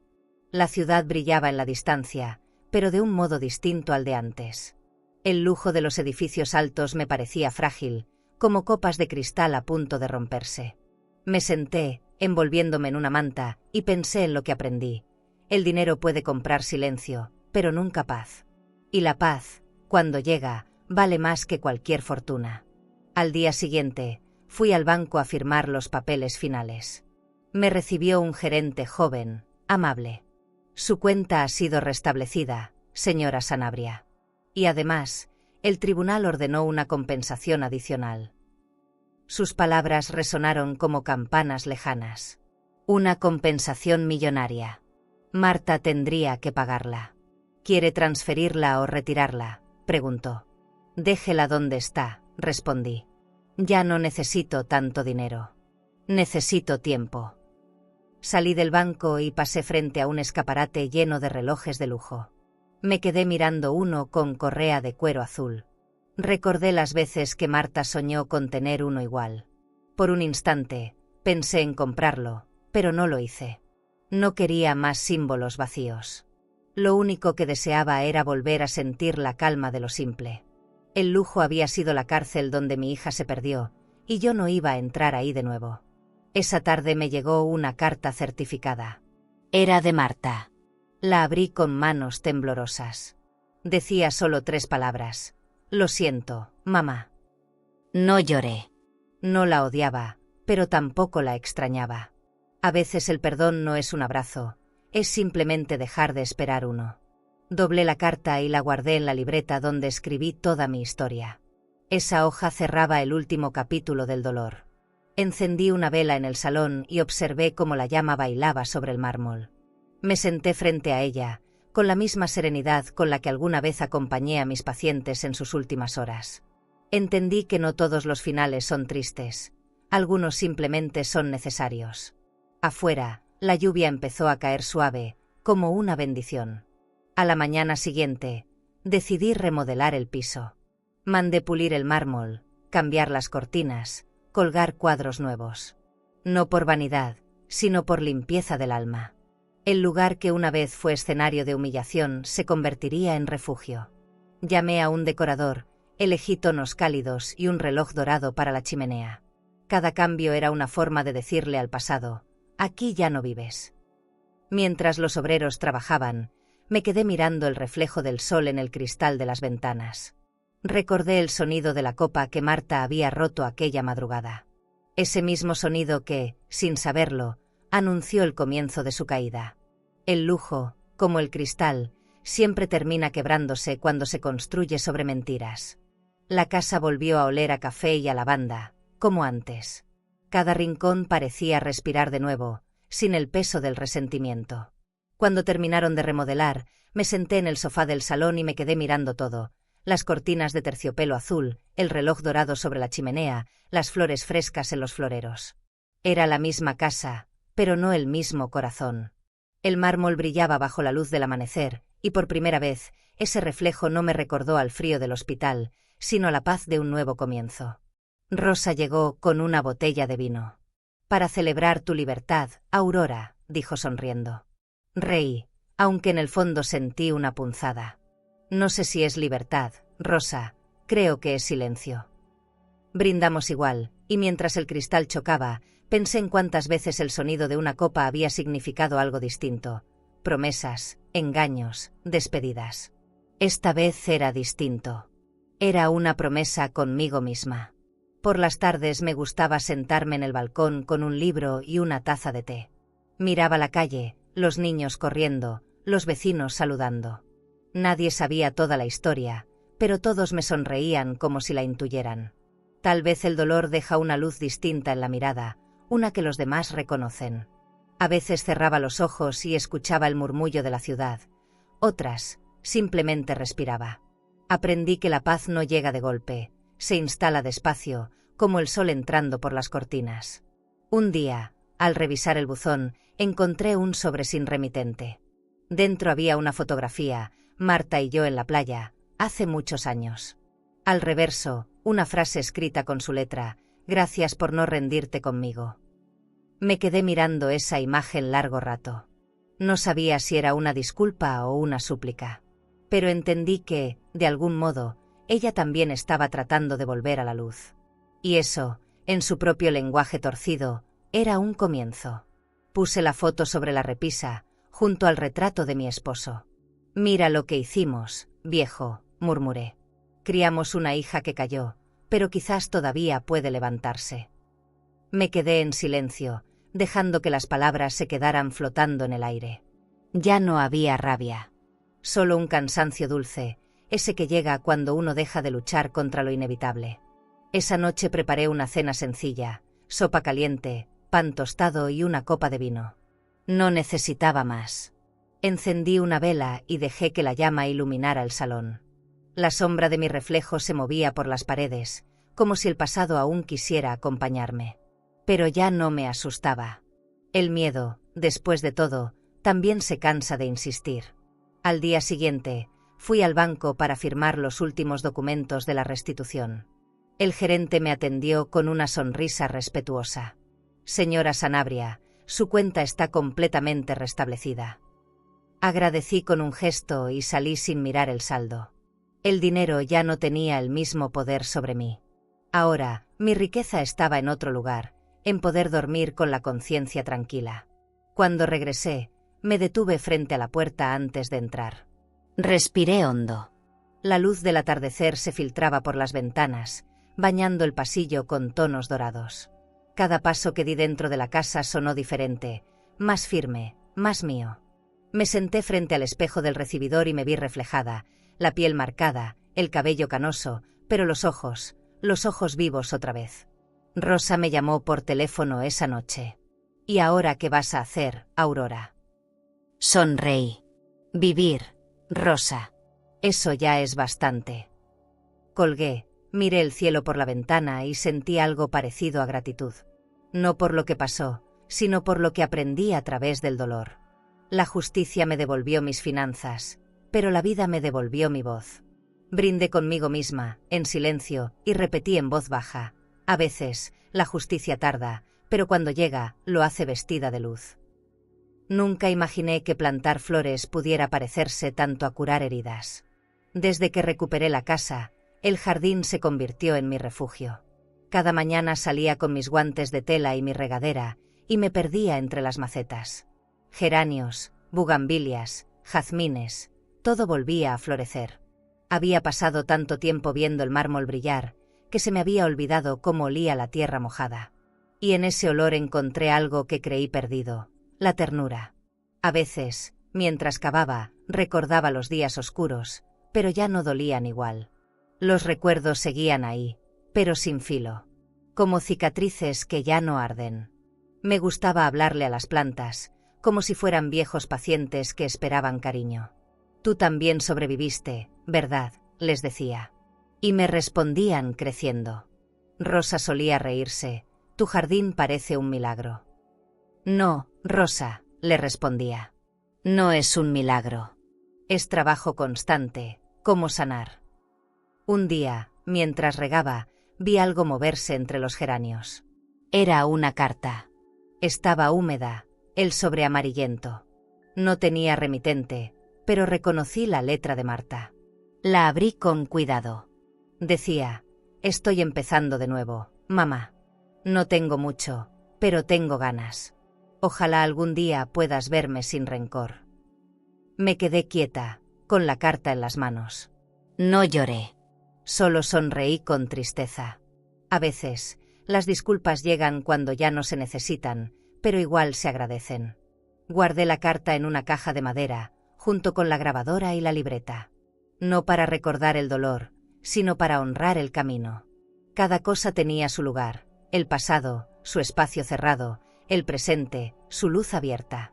La ciudad brillaba en la distancia, pero de un modo distinto al de antes. El lujo de los edificios altos me parecía frágil, como copas de cristal a punto de romperse. Me senté, envolviéndome en una manta, y pensé en lo que aprendí. El dinero puede comprar silencio, pero nunca paz. Y la paz, cuando llega, vale más que cualquier fortuna. Al día siguiente, fui al banco a firmar los papeles finales. Me recibió un gerente joven, amable. Su cuenta ha sido restablecida, señora Sanabria. Y además, el tribunal ordenó una compensación adicional. Sus palabras resonaron como campanas lejanas. Una compensación millonaria. Marta tendría que pagarla. ¿Quiere transferirla o retirarla?, preguntó. Déjela donde está, respondí. Ya no necesito tanto dinero. Necesito tiempo. Salí del banco y pasé frente a un escaparate lleno de relojes de lujo. Me quedé mirando uno con correa de cuero azul. Recordé las veces que Marta soñó con tener uno igual. Por un instante, pensé en comprarlo, pero no lo hice. No quería más símbolos vacíos. Lo único que deseaba era volver a sentir la calma de lo simple. El lujo había sido la cárcel donde mi hija se perdió, y yo no iba a entrar ahí de nuevo. Esa tarde me llegó una carta certificada. Era de Marta. La abrí con manos temblorosas. Decía solo 3 palabras. Lo siento, mamá. No lloré. No la odiaba, pero tampoco la extrañaba. A veces el perdón no es un abrazo, es simplemente dejar de esperar uno. Doblé la carta y la guardé en la libreta donde escribí toda mi historia. Esa hoja cerraba el último capítulo del dolor. Encendí una vela en el salón y observé cómo la llama bailaba sobre el mármol. Me senté frente a ella, con la misma serenidad con la que alguna vez acompañé a mis pacientes en sus últimas horas. Entendí que no todos los finales son tristes, algunos simplemente son necesarios. Afuera, la lluvia empezó a caer suave, como una bendición. A la mañana siguiente, decidí remodelar el piso. Mandé pulir el mármol, cambiar las cortinas, colgar cuadros nuevos. No por vanidad, sino por limpieza del alma. El lugar que una vez fue escenario de humillación se convertiría en refugio. Llamé a un decorador, elegí tonos cálidos y un reloj dorado para la chimenea. Cada cambio era una forma de decirle al pasado, aquí ya no vives. Mientras los obreros trabajaban, me quedé mirando el reflejo del sol en el cristal de las ventanas. Recordé el sonido de la copa que Marta había roto aquella madrugada. Ese mismo sonido que, sin saberlo, anunció el comienzo de su caída. El lujo, como el cristal, siempre termina quebrándose cuando se construye sobre mentiras. La casa volvió a oler a café y a lavanda, como antes. Cada rincón parecía respirar de nuevo, sin el peso del resentimiento. Cuando terminaron de remodelar, me senté en el sofá del salón y me quedé mirando todo. Las cortinas de terciopelo azul, el reloj dorado sobre la chimenea, las flores frescas en los floreros. Era la misma casa, pero no el mismo corazón. El mármol brillaba bajo la luz del amanecer, y por primera vez, ese reflejo no me recordó al frío del hospital, sino a la paz de un nuevo comienzo. Rosa llegó con una botella de vino. Para celebrar tu libertad, Aurora, dijo sonriendo. Reí, aunque en el fondo sentí una punzada. No sé si es libertad, Rosa, creo que es silencio. Brindamos igual, y mientras el cristal chocaba, pensé en cuántas veces el sonido de una copa había significado algo distinto. Promesas, engaños, despedidas. Esta vez era distinto. Era una promesa conmigo misma. Por las tardes me gustaba sentarme en el balcón con un libro y una taza de té. Miraba la calle, los niños corriendo, los vecinos saludando. Nadie sabía toda la historia, pero todos me sonreían como si la intuyeran. Tal vez el dolor deja una luz distinta en la mirada, una que los demás reconocen. A veces cerraba los ojos y escuchaba el murmullo de la ciudad. Otras, simplemente respiraba. Aprendí que la paz no llega de golpe, se instala despacio, como el sol entrando por las cortinas. Un día, al revisar el buzón, encontré un sobre sin remitente. Dentro había una fotografía, Marta y yo en la playa, hace muchos años. Al reverso, una frase escrita con su letra: «Gracias por no rendirte conmigo». Me quedé mirando esa imagen largo rato. No sabía si era una disculpa o una súplica. Pero entendí que, de algún modo, ella también estaba tratando de volver a la luz. Y eso, en su propio lenguaje torcido, era un comienzo. Puse la foto sobre la repisa, junto al retrato de mi esposo. «Mira lo que hicimos, viejo», murmuré. «Criamos una hija que cayó, pero quizás todavía puede levantarse». Me quedé en silencio, dejando que las palabras se quedaran flotando en el aire. Ya no había rabia. Solo un cansancio dulce, ese que llega cuando uno deja de luchar contra lo inevitable. Esa noche preparé una cena sencilla: sopa caliente, pan tostado y una copa de vino. No necesitaba más. Encendí una vela y dejé que la llama iluminara el salón. La sombra de mi reflejo se movía por las paredes, como si el pasado aún quisiera acompañarme. Pero ya no me asustaba. El miedo, después de todo, también se cansa de insistir. Al día siguiente, fui al banco para firmar los últimos documentos de la restitución. El gerente me atendió con una sonrisa respetuosa. «Señora Sanabria, su cuenta está completamente restablecida». Agradecí con un gesto y salí sin mirar el saldo. El dinero ya no tenía el mismo poder sobre mí. Ahora, mi riqueza estaba en otro lugar, en poder dormir con la conciencia tranquila. Cuando regresé, me detuve frente a la puerta antes de entrar. Respiré hondo. La luz del atardecer se filtraba por las ventanas, bañando el pasillo con tonos dorados. Cada paso que di dentro de la casa sonó diferente, más firme, más mío. Me senté frente al espejo del recibidor y me vi reflejada, la piel marcada, el cabello canoso, pero los ojos vivos otra vez. Rosa me llamó por teléfono esa noche. «¿Y ahora qué vas a hacer, Aurora?» Sonreí. «Vivir, Rosa. Eso ya es bastante». Colgué, miré el cielo por la ventana y sentí algo parecido a gratitud. No por lo que pasó, sino por lo que aprendí a través del dolor. La justicia me devolvió mis finanzas, pero la vida me devolvió mi voz. Brindé conmigo misma, en silencio, y repetí en voz baja: «A veces, la justicia tarda, pero cuando llega, lo hace vestida de luz». Nunca imaginé que plantar flores pudiera parecerse tanto a curar heridas. Desde que recuperé la casa, el jardín se convirtió en mi refugio. Cada mañana salía con mis guantes de tela y mi regadera, y me perdía entre las macetas. Geranios, bugambilias, jazmines, todo volvía a florecer. Había pasado tanto tiempo viendo el mármol brillar, que se me había olvidado cómo olía la tierra mojada. Y en ese olor encontré algo que creí perdido: la ternura. A veces, mientras cavaba, recordaba los días oscuros, pero ya no dolían igual. Los recuerdos seguían ahí, pero sin filo. Como cicatrices que ya no arden. Me gustaba hablarle a las plantas, como si fueran viejos pacientes que esperaban cariño. «Tú también sobreviviste, ¿verdad?», les decía. Y me respondían creciendo. Rosa solía reírse: «Tu jardín parece un milagro». «No, Rosa», le respondía. «No es un milagro. Es trabajo constante, como sanar». Un día, mientras regaba, vi algo moverse entre los geranios. Era una carta. Estaba húmeda, el sobre amarillento. No tenía remitente, pero reconocí la letra de Marta. La abrí con cuidado. Decía: «Estoy empezando de nuevo, mamá. No tengo mucho, pero tengo ganas. Ojalá algún día puedas verme sin rencor». Me quedé quieta, con la carta en las manos. No lloré. Solo sonreí con tristeza. A veces, las disculpas llegan cuando ya no se necesitan, pero igual se agradecen. Guardé la carta en una caja de madera, junto con la grabadora y la libreta. No para recordar el dolor, sino para honrar el camino. Cada cosa tenía su lugar, el pasado, su espacio cerrado, el presente, su luz abierta.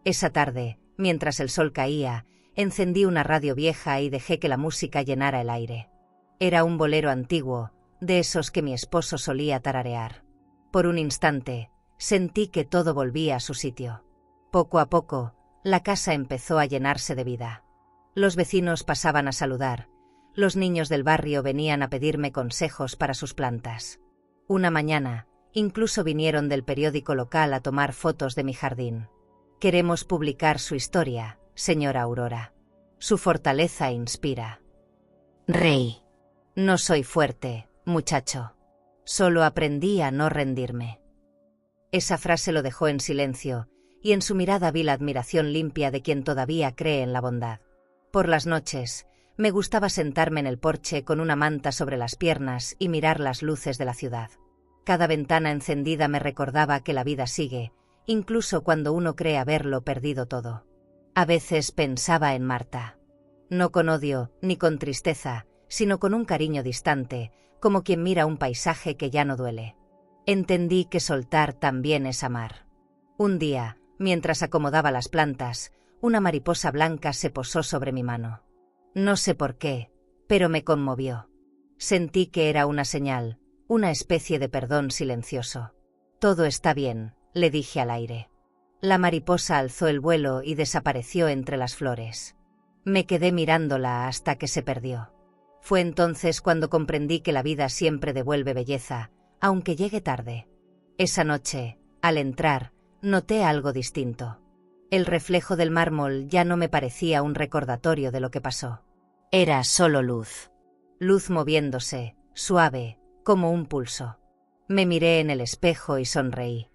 Esa tarde, mientras el sol caía, encendí una radio vieja y dejé que la música llenara el aire. Era un bolero antiguo, de esos que mi esposo solía tararear. Por un instante, sentí que todo volvía a su sitio. Poco a poco, la casa empezó a llenarse de vida. Los vecinos pasaban a saludar. Los niños del barrio venían a pedirme consejos para sus plantas. Una mañana, incluso vinieron del periódico local a tomar fotos de mi jardín. Queremos publicar su historia, señora Aurora. Su fortaleza inspira. Rey. No soy fuerte, muchacho. Solo aprendí a no rendirme. Esa frase lo dejó en silencio, y en su mirada vi la admiración limpia de quien todavía cree en la bondad. Por las noches, me gustaba sentarme en el porche con una manta sobre las piernas y mirar las luces de la ciudad. Cada ventana encendida me recordaba que la vida sigue, incluso cuando uno cree haberlo perdido todo. A veces pensaba en Marta. No con odio, ni con tristeza, sino con un cariño distante, como quien mira un paisaje que ya no duele. Entendí que soltar también es amar. Un día, mientras acomodaba las plantas, una mariposa blanca se posó sobre mi mano. No sé por qué, pero me conmovió. Sentí que era una señal, una especie de perdón silencioso. Todo está bien, le dije al aire. La mariposa alzó el vuelo y desapareció entre las flores. Me quedé mirándola hasta que se perdió. Fue entonces cuando comprendí que la vida siempre devuelve belleza, aunque llegue tarde. Esa noche, al entrar, noté algo distinto. El reflejo del mármol ya no me parecía un recordatorio de lo que pasó. Era solo luz. Luz moviéndose, suave, como un pulso. Me miré en el espejo y sonreí.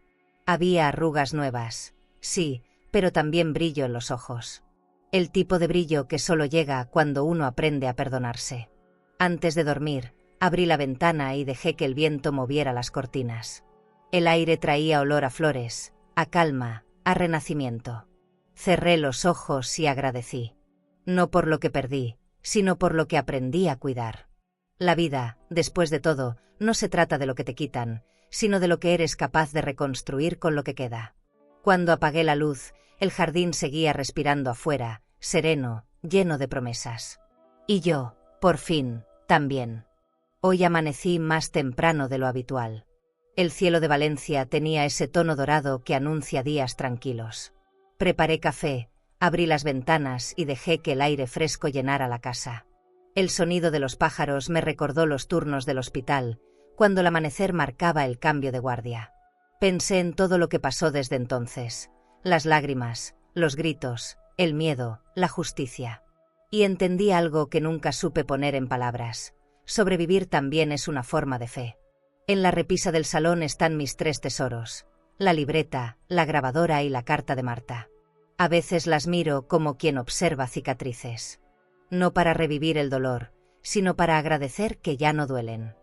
Había arrugas nuevas, sí, pero también brillo en los ojos. El tipo de brillo que solo llega cuando uno aprende a perdonarse. Antes de dormir, abrí la ventana y dejé que el viento moviera las cortinas. El aire traía olor a flores, a calma, a renacimiento. Cerré los ojos y agradecí. No por lo que perdí, sino por lo que aprendí a cuidar. La vida, después de todo, no se trata de lo que te quitan, sino de lo que eres capaz de reconstruir con lo que queda. Cuando apagué la luz, el jardín seguía respirando afuera, sereno, lleno de promesas. Y yo, por fin, también. Hoy amanecí más temprano de lo habitual. El cielo de Valencia tenía ese tono dorado que anuncia días tranquilos. Preparé café, abrí las ventanas y dejé que el aire fresco llenara la casa. El sonido de los pájaros me recordó los turnos del hospital, cuando el amanecer marcaba el cambio de guardia. Pensé en todo lo que pasó desde entonces, las lágrimas, los gritos, el miedo, la justicia. Y entendí algo que nunca supe poner en palabras. Sobrevivir también es una forma de fe. En la repisa del salón están mis 3 tesoros, la libreta, la grabadora y la carta de Marta. A veces las miro como quien observa cicatrices. No para revivir el dolor, sino para agradecer que ya no duelen.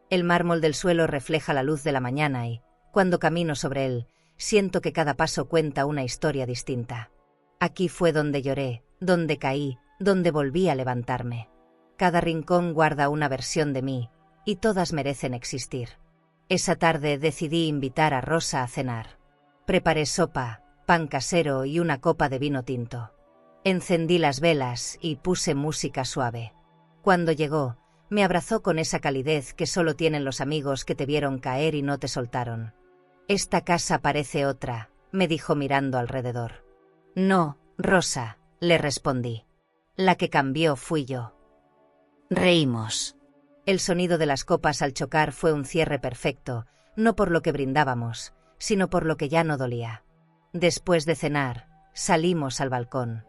El mármol del suelo refleja la luz de la mañana y, cuando camino sobre él, siento que cada paso cuenta una historia distinta. Aquí fue donde lloré, donde caí, donde volví a levantarme. Cada rincón guarda una versión de mí, y todas merecen existir. Esa tarde decidí invitar a Rosa a cenar. Preparé sopa, pan casero y una copa de vino tinto. Encendí las velas y puse música suave. Cuando llegó, me abrazó con esa calidez que solo tienen los amigos que te vieron caer y no te soltaron. «Esta casa parece otra», me dijo mirando alrededor. «No, Rosa», le respondí. «La que cambió fui yo». Reímos. El sonido de las copas al chocar fue un cierre perfecto, no por lo que brindábamos, sino por lo que ya no dolía. Después de cenar, salimos al balcón.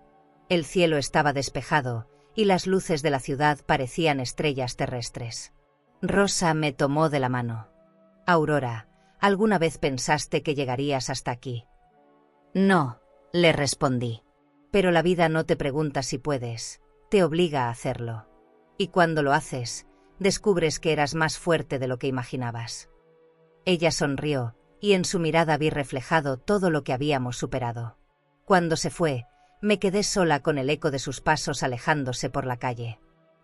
El cielo estaba despejado, y las luces de la ciudad parecían estrellas terrestres. Rosa me tomó de la mano. «Aurora, ¿alguna vez pensaste que llegarías hasta aquí?» «No», le respondí. «Pero la vida no te pregunta si puedes, te obliga a hacerlo. Y cuando lo haces, descubres que eras más fuerte de lo que imaginabas». Ella sonrió, y en su mirada vi reflejado todo lo que habíamos superado. Cuando se fue, Me quedé sola con el eco de sus pasos alejándose por la calle.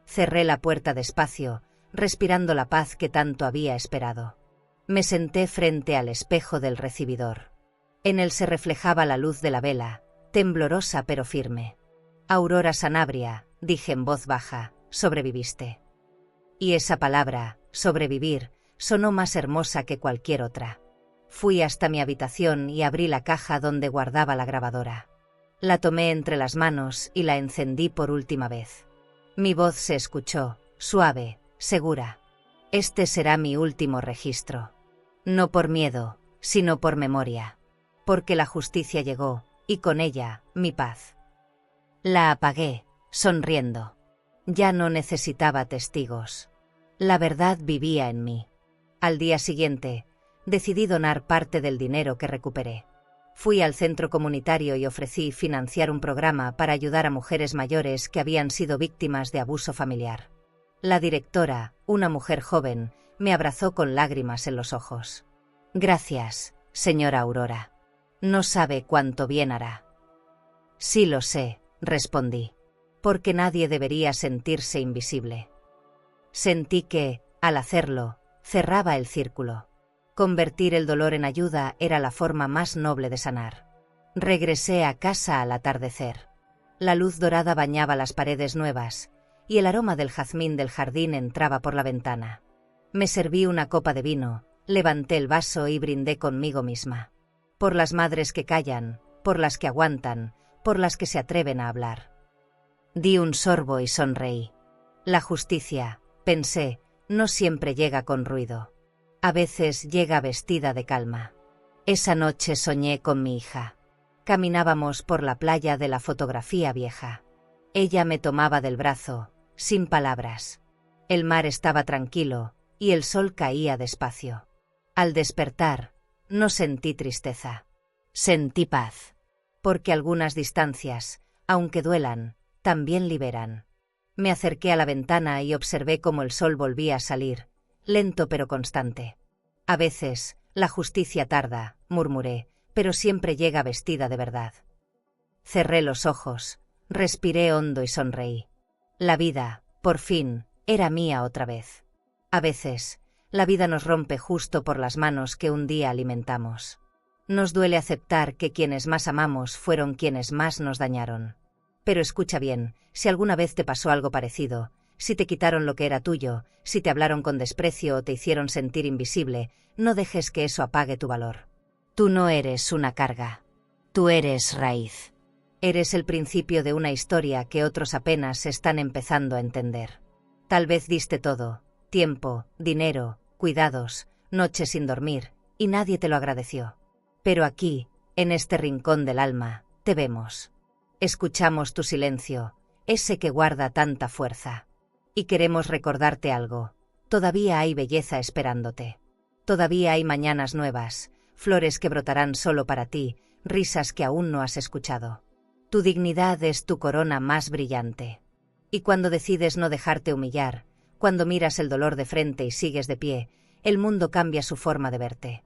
Cerré la puerta despacio, respirando la paz que tanto había esperado. Me senté frente al espejo del recibidor. En él se reflejaba la luz de la vela, temblorosa pero firme. Aurora Sanabria, dije en voz baja, sobreviviste. Y esa palabra, sobrevivir, sonó más hermosa que cualquier otra. Fui hasta mi habitación y abrí la caja donde guardaba la grabadora. La tomé entre las manos y la encendí por última vez. Mi voz se escuchó, suave, segura. Este será mi último registro. No por miedo, sino por memoria. Porque la justicia llegó, y con ella, mi paz. La apagué, sonriendo. Ya no necesitaba testigos. La verdad vivía en mí. Al día siguiente, decidí donar parte del dinero que recuperé. Fui al centro comunitario y ofrecí financiar un programa para ayudar a mujeres mayores que habían sido víctimas de abuso familiar. La directora, una mujer joven, me abrazó con lágrimas en los ojos. Gracias, señora Aurora. No sabe cuánto bien hará. Sí lo sé, respondí. Porque nadie debería sentirse invisible. Sentí que, al hacerlo, cerraba el círculo. Convertir el dolor en ayuda era la forma más noble de sanar. Regresé a casa al atardecer. La luz dorada bañaba las paredes nuevas, y el aroma del jazmín del jardín entraba por la ventana. Me serví una copa de vino, levanté el vaso y brindé conmigo misma. Por las madres que callan, por las que aguantan, por las que se atreven a hablar. Di un sorbo y sonreí. La justicia, pensé, no siempre llega con ruido. A veces llega vestida de calma. Esa noche soñé con mi hija. Caminábamos por la playa de la fotografía vieja. Ella me tomaba del brazo, sin palabras. El mar estaba tranquilo, y el sol caía despacio. Al despertar, no sentí tristeza. Sentí paz. Porque algunas distancias, aunque duelan, también liberan. Me acerqué a la ventana y observé cómo el sol volvía a salir, lento pero constante. A veces, la justicia tarda, murmuré, pero siempre llega vestida de verdad. Cerré los ojos, respiré hondo y sonreí. La vida, por fin, era mía otra vez. A veces, la vida nos rompe justo por las manos que un día alimentamos. Nos duele aceptar que quienes más amamos fueron quienes más nos dañaron. Pero escucha bien, si alguna vez te pasó algo parecido, si te quitaron lo que era tuyo, si te hablaron con desprecio o te hicieron sentir invisible, no dejes que eso apague tu valor. Tú no eres una carga. Tú eres raíz. Eres el principio de una historia que otros apenas están empezando a entender. Tal vez diste todo, tiempo, dinero, cuidados, noches sin dormir, y nadie te lo agradeció. Pero aquí, en este rincón del alma, te vemos. Escuchamos tu silencio, ese que guarda tanta fuerza. Y queremos recordarte algo. Todavía hay belleza esperándote. Todavía hay mañanas nuevas, flores que brotarán solo para ti, risas que aún no has escuchado. Tu dignidad es tu corona más brillante. Y cuando decides no dejarte humillar, cuando miras el dolor de frente y sigues de pie, el mundo cambia su forma de verte.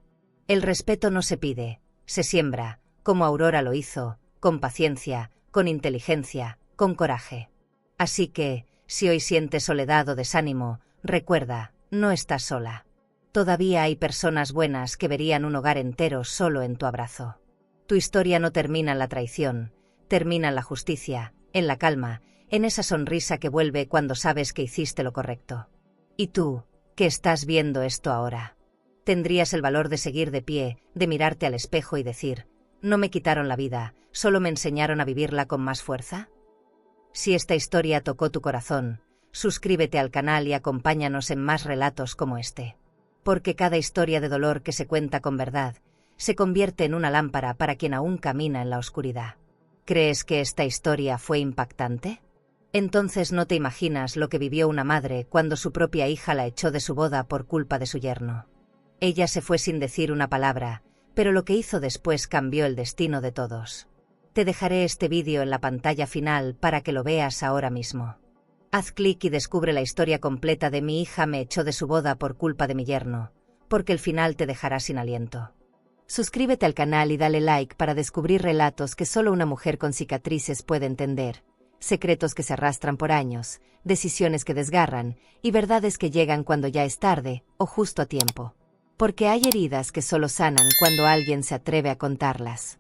El respeto no se pide, se siembra, como Aurora lo hizo, con paciencia, con inteligencia, con coraje. Así que, si hoy sientes soledad o desánimo, recuerda, no estás sola. Todavía hay personas buenas que verían un hogar entero solo en tu abrazo. Tu historia no termina en la traición, termina en la justicia, en la calma, en esa sonrisa que vuelve cuando sabes que hiciste lo correcto. Y tú, que estás viendo esto ahora, ¿tendrías el valor de seguir de pie, de mirarte al espejo y decir, no me quitaron la vida, solo me enseñaron a vivirla con más fuerza? Si esta historia tocó tu corazón, suscríbete al canal y acompáñanos en más relatos como este. Porque cada historia de dolor que se cuenta con verdad, se convierte en una lámpara para quien aún camina en la oscuridad. ¿Crees que esta historia fue impactante? Entonces no te imaginas lo que vivió una madre cuando su propia hija la echó de su boda por culpa de su yerno. Ella se fue sin decir una palabra, pero lo que hizo después cambió el destino de todos. Te dejaré este vídeo en la pantalla final para que lo veas ahora mismo. Haz clic y descubre la historia completa de Mi hija me echó de su boda por culpa de mi yerno, porque el final te dejará sin aliento. Suscríbete al canal y dale like para descubrir relatos que solo una mujer con cicatrices puede entender, secretos que se arrastran por años, decisiones que desgarran y verdades que llegan cuando ya es tarde o justo a tiempo. Porque hay heridas que solo sanan cuando alguien se atreve a contarlas.